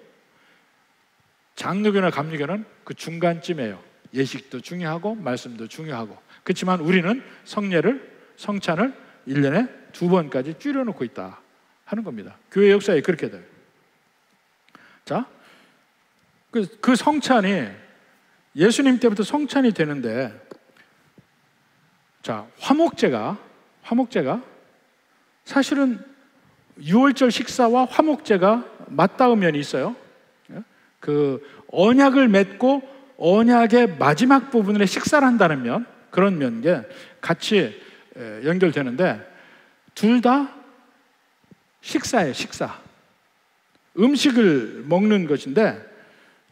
장로교나 감리교는 그 중간쯤이에요. 예식도 중요하고 말씀도 중요하고. 그렇지만 우리는 성찬을 1년에 2번까지 줄여놓고 있다 하는 겁니다. 교회 역사에 그렇게 돼요. 자, 그 성찬이 예수님 때부터 성찬이 되는데, 자, 화목제가 사실은 유월절 식사와 화목제가 맞닿은 면이 있어요. 그 언약을 맺고 언약의 마지막 부분에 식사를 한다는 면, 그런 면에 같이 연결되는데, 둘 다 식사예요. 식사, 음식을 먹는 것인데,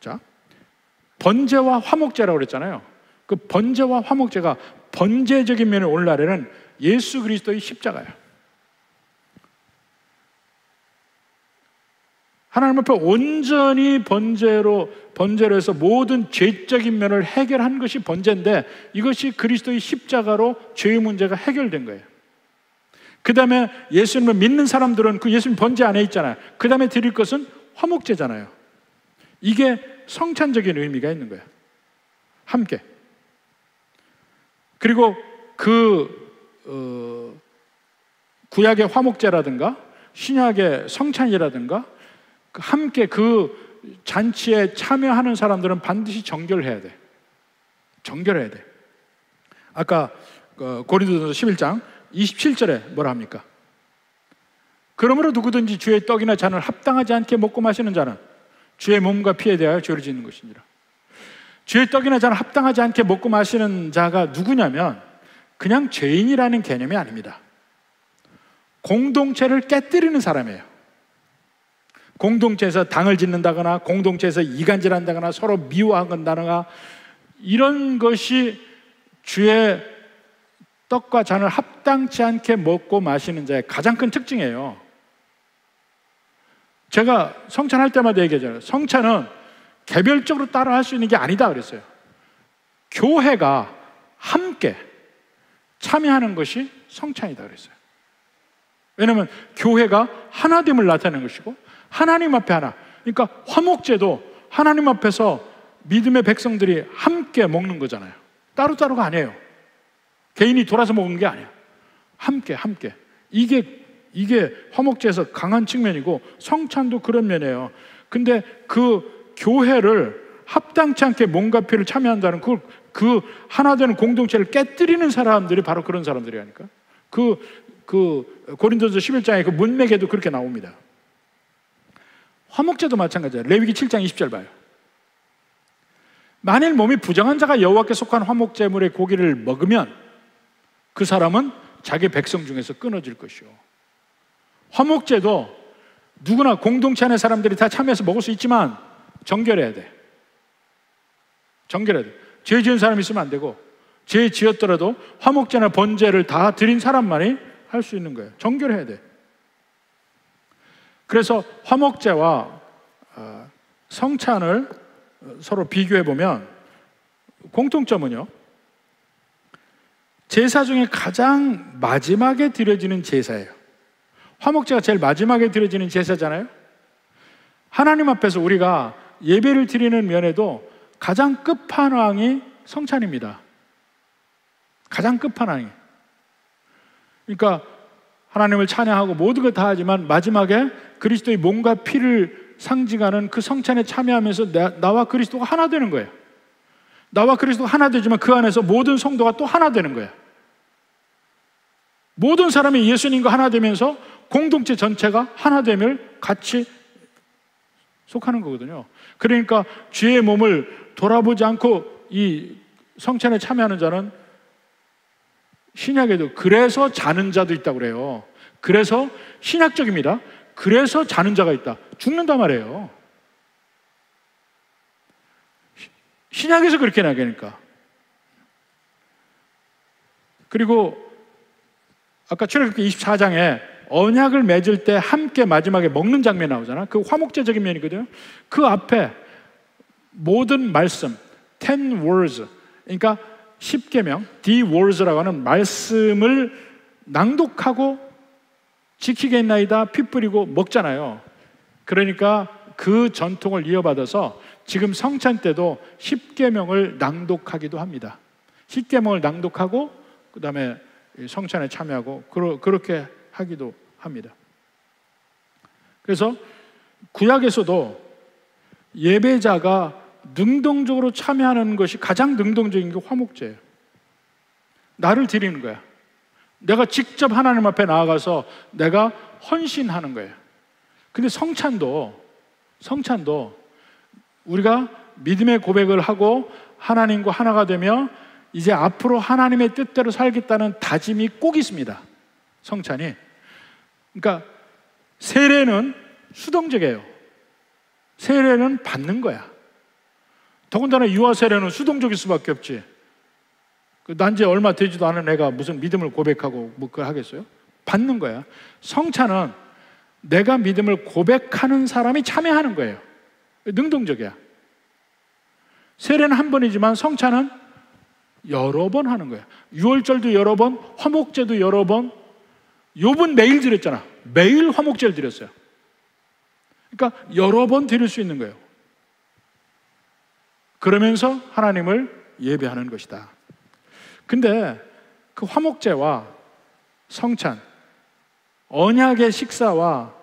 자, 번제와 화목제라고 그랬잖아요. 그 번제와 화목제가 번제적인 면을 오늘날에는 예수 그리스도의 십자가예요. 하나님 앞에 온전히 번제로 해서 모든 죄적인 면을 해결한 것이 번제인데, 이것이 그리스도의 십자가로 죄의 문제가 해결된 거예요. 그 다음에 예수님을 믿는 사람들은 그 예수님 번제 안에 있잖아요. 그 다음에 드릴 것은 화목제잖아요. 이게 성찬적인 의미가 있는 거예요. 함께. 그리고 구약의 화목제라든가 신약의 성찬이라든가 함께 그 잔치에 참여하는 사람들은 반드시 정결해야 돼. 정결해야 돼. 아까 고린도전서 11장 27절에 뭐라 합니까? 그러므로 누구든지 주의 떡이나 잔을 합당하지 않게 먹고 마시는 자는 주의 몸과 피에 대하여 죄를 짓는 것이니라. 주의 떡이나 잔을 합당하지 않게 먹고 마시는 자가 누구냐면 그냥 죄인이라는 개념이 아닙니다. 공동체를 깨뜨리는 사람이에요. 공동체에서 당을 짓는다거나 공동체에서 이간질한다거나 서로 미워한다거나 이런 것이 주의 떡과 잔을 합당치 않게 먹고 마시는 자의 가장 큰 특징이에요. 제가 성찬할 때마다 얘기하잖아요. 성찬은 개별적으로 따라 할 수 있는 게 아니다 그랬어요. 교회가 함께 참여하는 것이 성찬이다 그랬어요. 왜냐하면 교회가 하나됨을 나타내는 것이고 하나님 앞에 하나, 그러니까 화목제도 하나님 앞에서 믿음의 백성들이 함께 먹는 거잖아요. 따로따로가 아니에요. 개인이 돌아서 먹는 게 아니야. 함께 이게 화목제에서 강한 측면이고 성찬도 그런 면이에요. 근데 그 교회를 합당치 않게 몸과 피를 참여한다는 그 하나 되는 공동체를 깨뜨리는 사람들이 바로 그런 사람들이라니까. 고린도전서 11장에 그 문맥에도 그렇게 나옵니다. 화목제도 마찬가지예요. 레위기 7장 20절 봐요. 만일 몸이 부정한 자가 여호와께 속한 화목제물의 고기를 먹으면 그 사람은 자기 백성 중에서 끊어질 것이요. 화목제도 누구나 공동체 안의 사람들이 다 참여해서 먹을 수 있지만 정결해야 돼. 정결해야 돼. 죄 지은 사람이 있으면 안 되고, 죄 지었더라도 화목제나 번제를 다 드린 사람만이 할 수 있는 거예요. 정결해야 돼. 그래서 화목제와 성찬을 서로 비교해 보면 공통점은요, 제사 중에 가장 마지막에 드려지는 제사예요. 화목제가 제일 마지막에 드려지는 제사잖아요. 하나님 앞에서 우리가 예배를 드리는 면에도 가장 끝판왕이 성찬입니다. 가장 끝판왕이. 그러니까 하나님을 찬양하고 모든 걸 다 하지만 마지막에 그리스도의 몸과 피를 상징하는 그 성찬에 참여하면서 나와 그리스도가 하나 되는 거예요. 나와 그리스도가 하나 되지만 그 안에서 모든 성도가 또 하나 되는 거예요. 모든 사람이 예수님과 하나 되면서 공동체 전체가 하나 됨을 같이 속하는 거거든요. 그러니까 주의 몸을 돌아보지 않고 이 성찬에 참여하는 자는 신약에도 그래서 자는 자도 있다고 그래요. 그래서 신약적입니다. 그래서 자는 자가 있다. 죽는단 말이에요. 신약에서 그렇게 나가니까. 그리고 아까 출애굽기 24장에 언약을 맺을 때 함께 마지막에 먹는 장면이 나오잖아. 그 화목제적인 면이거든요. 그 앞에 모든 말씀, 10 words, 그러니까 10계명, the words라고 하는 말씀을 낭독하고 지키겠나이다 피 뿌리고 먹잖아요. 그러니까 그 전통을 이어받아서 지금 성찬 때도 10계명을 낭독하기도 합니다. 10계명을 낭독하고 그 다음에 성찬에 참여하고 그렇게 하기도 합니다. 그래서 구약에서도 예배자가 능동적으로 참여하는 것이 가장 능동적인 게 화목제예요. 나를 드리는 거야. 내가 직접 하나님 앞에 나아가서 내가 헌신하는 거예요. 근데 성찬도 우리가 믿음의 고백을 하고 하나님과 하나가 되며 이제 앞으로 하나님의 뜻대로 살겠다는 다짐이 꼭 있습니다. 성찬이. 그러니까 세례는 수동적이에요. 세례는 받는 거야. 더군다나 유아 세례는 수동적일 수밖에 없지. 난지 얼마 되지도 않은 애가 무슨 믿음을 고백하고 뭐 그걸 하겠어요? 받는 거야. 성찬은 내가 믿음을 고백하는 사람이 참여하는 거예요. 능동적이야. 세례는 한 번이지만 성찬은 여러 번 하는 거야. 유월절도 여러 번, 화목제도 여러 번. 욥은 매일 드렸잖아. 매일 화목제를 드렸어요. 그러니까 여러 번 드릴 수 있는 거예요. 그러면서 하나님을 예배하는 것이다. 근데 그 화목제와 성찬, 언약의 식사와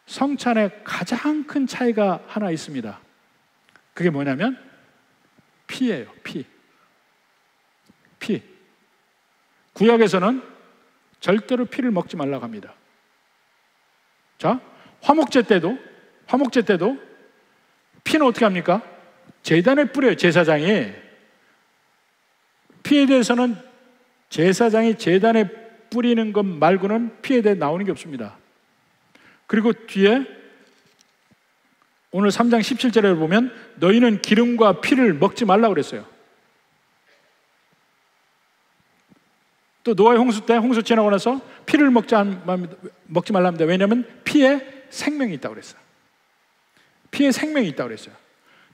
성찬의 가장 큰 차이가 하나 있습니다. 그게 뭐냐면 피예요. 피. 구약에서는 절대로 피를 먹지 말라고 합니다. 자, 화목제 때도 피는 어떻게 합니까? 제단에 뿌려요. 제사장이. 피에 대해서는 제사장이 제단에 뿌리는 것 말고는 피에 대해 나오는 게 없습니다. 그리고 뒤에 오늘 3장 17절에 보면 너희는 기름과 피를 먹지 말라고 그랬어요. 또 노아의 홍수 때 홍수 지나고 나서 피를 먹지 말라 합니다. 왜냐하면 피에 생명이 있다고 그랬어요. 피에 생명이 있다고 그랬어요.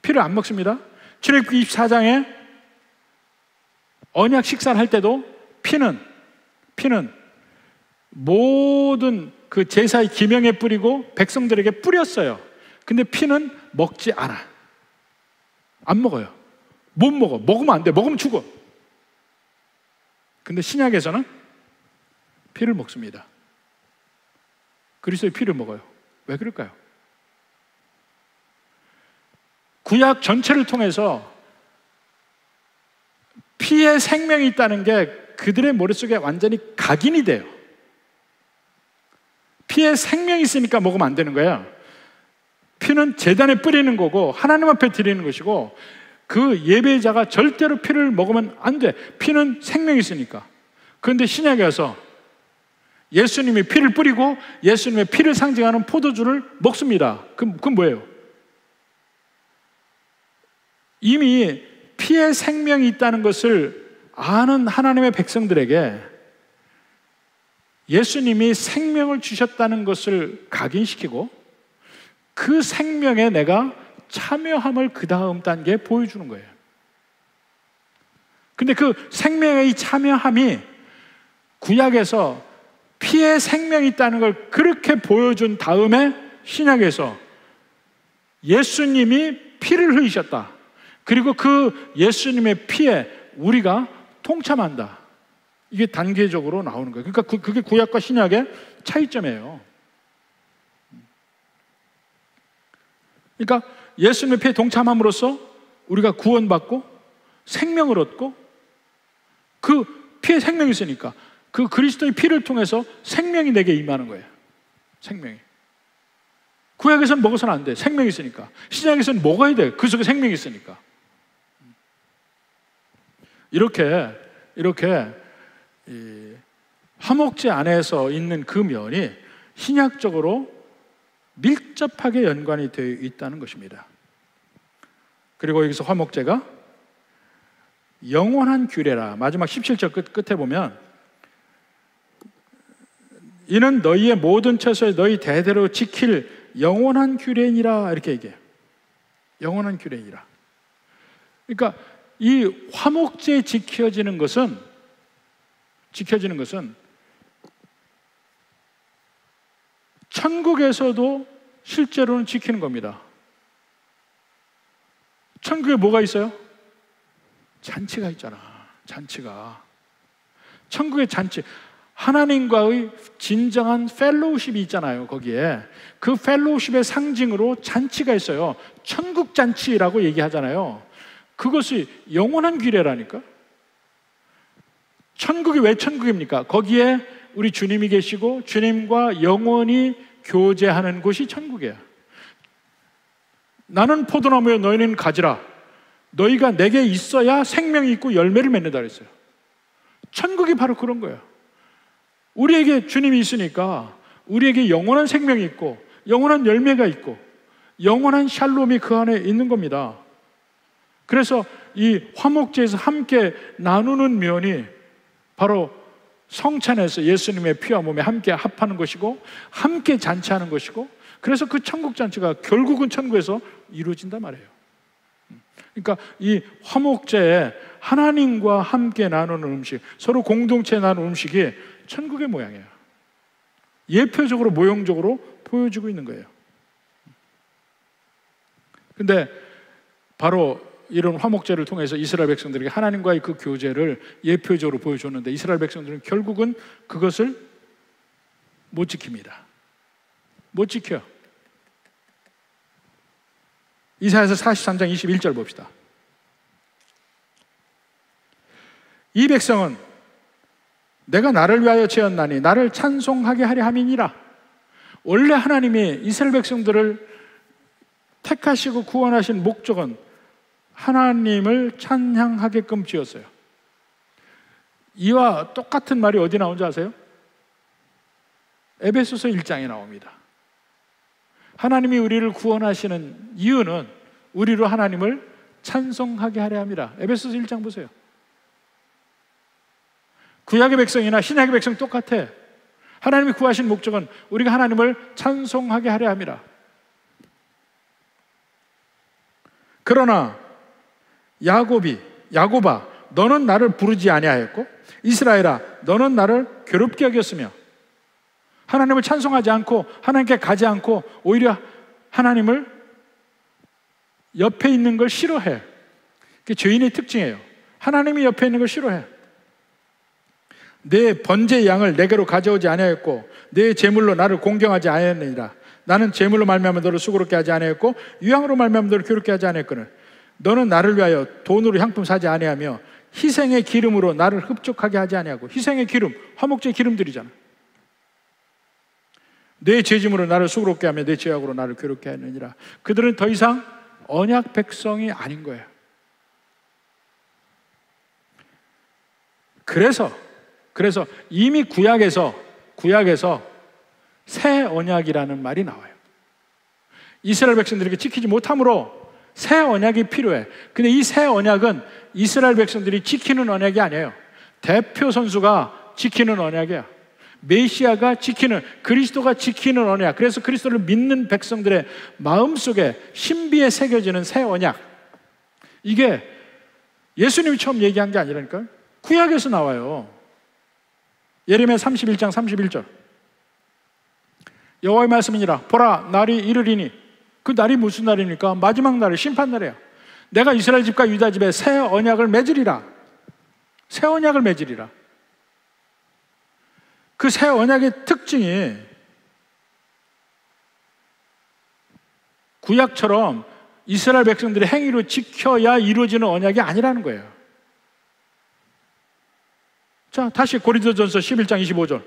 피를 안 먹습니다. 출애굽기 24장에 언약 식사를 할 때도 피는 모든 그 제사의 기명에 뿌리고 백성들에게 뿌렸어요. 근데 피는 먹지 않아. 안 먹어요. 못 먹어. 먹으면 안 돼. 먹으면 죽어. 근데 신약에서는 피를 먹습니다. 그리스도의 피를 먹어요. 왜 그럴까요? 구약 전체를 통해서 피에 생명이 있다는 게 그들의 머릿속에 완전히 각인이 돼요. 피에 생명이 있으니까 먹으면 안 되는 거예요. 피는 제단에 뿌리는 거고 하나님 앞에 드리는 것이고 그 예배자가 절대로 피를 먹으면 안 돼. 피는 생명이 있으니까. 그런데 신약에 와서 예수님이 피를 뿌리고 예수님의 피를 상징하는 포도주를 먹습니다. 그건 뭐예요? 이미 피에 생명이 있다는 것을 아는 하나님의 백성들에게 예수님이 생명을 주셨다는 것을 각인시키고 그 생명에 내가 참여함을 그 다음 단계에 보여주는 거예요. 근데 그 생명의 참여함이 구약에서 피에 생명이 있다는 걸 그렇게 보여준 다음에 신약에서 예수님이 피를 흘리셨다. 그리고 그 예수님의 피에 우리가 통참한다. 이게 단계적으로 나오는 거예요. 그러니까 그게 구약과 신약의 차이점이에요. 그러니까 예수님의 피에 동참함으로써 우리가 구원받고 생명을 얻고 그 피에 생명이 있으니까 그 그리스도의 피를 통해서 생명이 내게 임하는 거예요. 생명이. 구약에서는 먹어서는 안 돼. 생명이 있으니까. 신약에서는 먹어야 돼. 그 속에 생명이 있으니까. 이렇게 이 화목제 안에서 있는 그 면이 신약적으로 밀접하게 연관이 되어 있다는 것입니다. 그리고 여기서 화목제가 영원한 규례라. 마지막 17절 끝에 보면 이는 너희의 모든 처소에 너희 대대로 지킬 영원한 규례니라 이렇게 얘기해요. 영원한 규례니라. 그러니까 이 화목제에 지켜지는 것은 천국에서도 실제로는 지키는 겁니다. 천국에 뭐가 있어요? 잔치가 있잖아. 잔치가. 천국의 잔치. 하나님과의 진정한 펠로우십이 있잖아요. 거기에 그 펠로우십의 상징으로 잔치가 있어요. 천국 잔치라고 얘기하잖아요. 그것이 영원한 규례라니까. 천국이 왜 천국입니까? 거기에 우리 주님이 계시고 주님과 영원히 교제하는 곳이 천국이에요. 나는 포도나무여 너희는 가지라. 너희가 내게 있어야 생명이 있고 열매를 맺는다 그랬어요. 천국이 바로 그런 거예요. 우리에게 주님이 있으니까 우리에게 영원한 생명이 있고 영원한 열매가 있고 영원한 샬롬이 그 안에 있는 겁니다. 그래서 이 화목제에서 함께 나누는 면이 바로 성찬에서 예수님의 피와 몸에 함께 합하는 것이고 함께 잔치하는 것이고, 그래서 그 천국 잔치가 결국은 천국에서 이루어진단 말이에요. 그러니까 이 화목제에 하나님과 함께 나누는 음식, 서로 공동체 나누는 음식이 천국의 모양이에요. 예표적으로 모형적으로 보여주고 있는 거예요. 근데 바로 이런 화목제를 통해서 이스라엘 백성들에게 하나님과의 그 교제를 예표적으로 보여줬는데 이스라엘 백성들은 결국은 그것을 못 지킵니다. 못 지켜요. 이사야서 43장 21절 봅시다. 이 백성은 내가 나를 위하여 지었나니 나를 찬송하게 하려 함이니라. 원래 하나님이 이스라엘 백성들을 택하시고 구원하신 목적은 하나님을 찬양하게끔 지었어요. 이와 똑같은 말이 어디 나온지 아세요? 에베소서 1장에 나옵니다. 하나님이 우리를 구원하시는 이유는 우리로 하나님을 찬송하게 하려 함이라. 에베소서 1장 보세요. 구약의 백성이나 신약의 백성 똑같아. 하나님이 구하신 목적은 우리가 하나님을 찬송하게 하려 함이라. 그러나 야곱아 너는 나를 부르지 아니하였고 이스라엘아 너는 나를 괴롭게 여겼으며, 하나님을 찬송하지 않고 하나님께 가지 않고 오히려 하나님을 옆에 있는 걸 싫어해. 그게 죄인의 특징이에요. 하나님이 옆에 있는 걸 싫어해. 내 번제 양을 내게로 가져오지 아니하였고 내 제물로 나를 공경하지 아니하였느니라. 나는 제물로 말미암아 너를 수고롭게 하지 아니하였고 유향으로 말미암아 너를 괴롭게 하지 아니하였거늘 너는 나를 위하여 돈으로 향품 사지 아니하며 희생의 기름으로 나를 흡족하게 하지 아니하고. 희생의 기름, 화목제 기름들이잖아. 내 죄짐으로 나를 수고롭게 하며 내 죄악으로 나를 괴롭게 하느니라. 그들은 더 이상 언약 백성이 아닌 거예요. 그래서 이미 구약에서 새 언약이라는 말이 나와요. 이스라엘 백성들에게 지키지 못함으로 새 언약이 필요해. 근데 이 새 언약은 이스라엘 백성들이 지키는 언약이 아니에요. 대표 선수가 지키는 언약이야. 메시아가 지키는, 그리스도가 지키는 언약. 그래서 그리스도를 믿는 백성들의 마음속에 신비에 새겨지는 새 언약. 이게 예수님이 처음 얘기한 게 아니라니까요. 구약에서 나와요. 예레미야 31장 31절. 여호와의 말씀이니라. 보라, 날이 이르리니. 그 날이 무슨 날입니까? 마지막 날이 심판 날이에요. 내가 이스라엘 집과 유다 집에 새 언약을 맺으리라. 새 언약을 맺으리라. 그 새 언약의 특징이 구약처럼 이스라엘 백성들의 행위로 지켜야 이루어지는 언약이 아니라는 거예요. 자, 다시 고린도전서 11장 25절.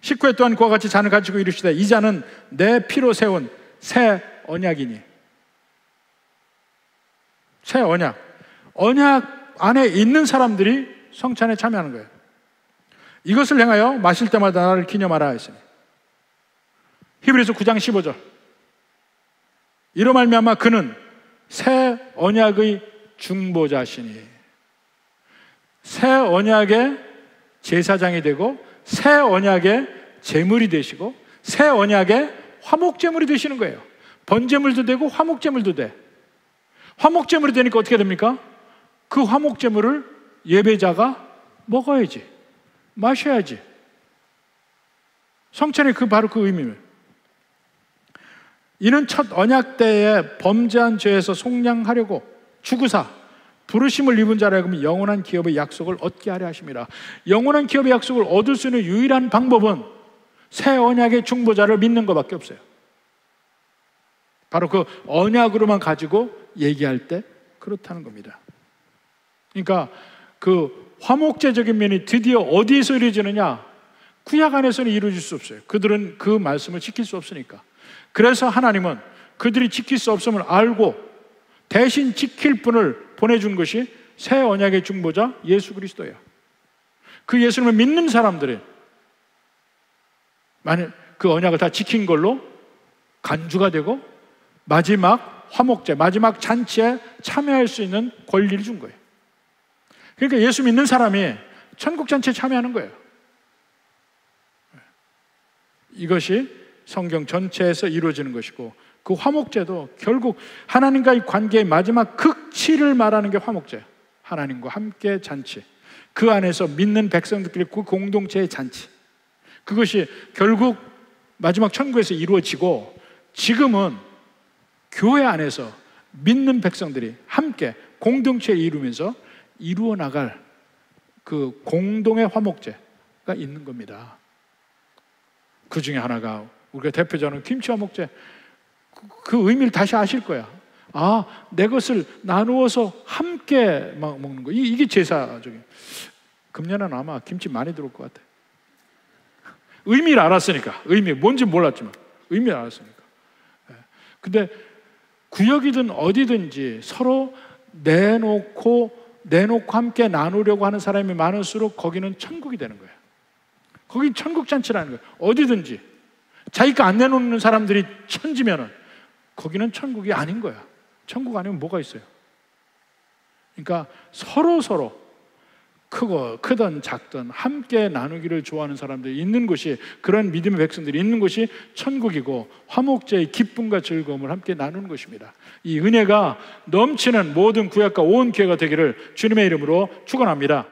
19회 또한 그와 같이 잔을 가지고 이르시되 이 잔은 내 피로 세운 새 언약이니. 새 언약. 언약 안에 있는 사람들이 성찬에 참여하는 거예요. 이것을 행하여 마실 때마다 나를 기념하라 했으니. 히브리서 9장 15절. 이로 말미암아 그는 새 언약의 중보자시니. 새 언약의 제사장이 되고 새 언약의 제물이 되시고 새 언약의 화목제물이 되시는 거예요. 번제물도 되고 화목제물도 돼. 화목제물이 되니까 어떻게 됩니까? 그 화목제물을 예배자가 먹어야지, 마셔야지. 성찬의 바로 그 의미를. 이는 첫 언약 때에 범죄한 죄에서 속량하려고 주구사 부르심을 입은 자라면 영원한 기업의 약속을 얻게 하려 하심이라. 영원한 기업의 약속을 얻을 수 있는 유일한 방법은 새 언약의 중보자를 믿는 것밖에 없어요. 바로 그 언약으로만 가지고 얘기할 때 그렇다는 겁니다. 그러니까 그 화목제적인 면이 드디어 어디에서 이루어지느냐? 구약 안에서는 이루어질 수 없어요. 그들은 그 말씀을 지킬 수 없으니까. 그래서 하나님은 그들이 지킬 수 없음을 알고 대신 지킬 분을 보내준 것이 새 언약의 중보자 예수 그리스도예요. 그 예수님을 믿는 사람들이 만약 그 언약을 다 지킨 걸로 간주가 되고 마지막 화목제, 마지막 잔치에 참여할 수 있는 권리를 준 거예요. 그러니까 예수 믿는 사람이 천국 잔치에 참여하는 거예요. 이것이 성경 전체에서 이루어지는 것이고, 그 화목제도 결국 하나님과의 관계의 마지막 극치를 말하는 게 화목제예요. 하나님과 함께 잔치, 그 안에서 믿는 백성들끼리 그 공동체의 잔치, 그것이 결국 마지막 천국에서 이루어지고, 지금은 교회 안에서 믿는 백성들이 함께 공동체를 이루면서 이루어 나갈 그 공동의 화목제가 있는 겁니다. 그 중에 하나가 우리가 대표적으로 김치 화목제, 그 의미를 다시 아실 거야. 아, 내 것을 나누어서 함께 막 먹는 거, 이게 제사적인. 금년에는 아마 김치 많이 들어올 것 같아. 의미를 알았으니까. 의미 뭔지 몰랐지만 의미를 알았으니까. 근데 구역이든 어디든지 서로 내놓고 함께 나누려고 하는 사람이 많을수록 거기는 천국이 되는 거예요. 거기 천국 잔치라는 거예요. 어디든지 자기가 안 내놓는 사람들이 천지면은 거기는 천국이 아닌 거야. 천국 아니면 뭐가 있어요? 그러니까 서로 크든 작든 함께 나누기를 좋아하는 사람들이 있는 곳이, 그런 믿음의 백성들이 있는 곳이 천국이고, 화목제의 기쁨과 즐거움을 함께 나누는 것입니다. 이 은혜가 넘치는 모든 구약과 온 교회가 되기를 주님의 이름으로 축원합니다.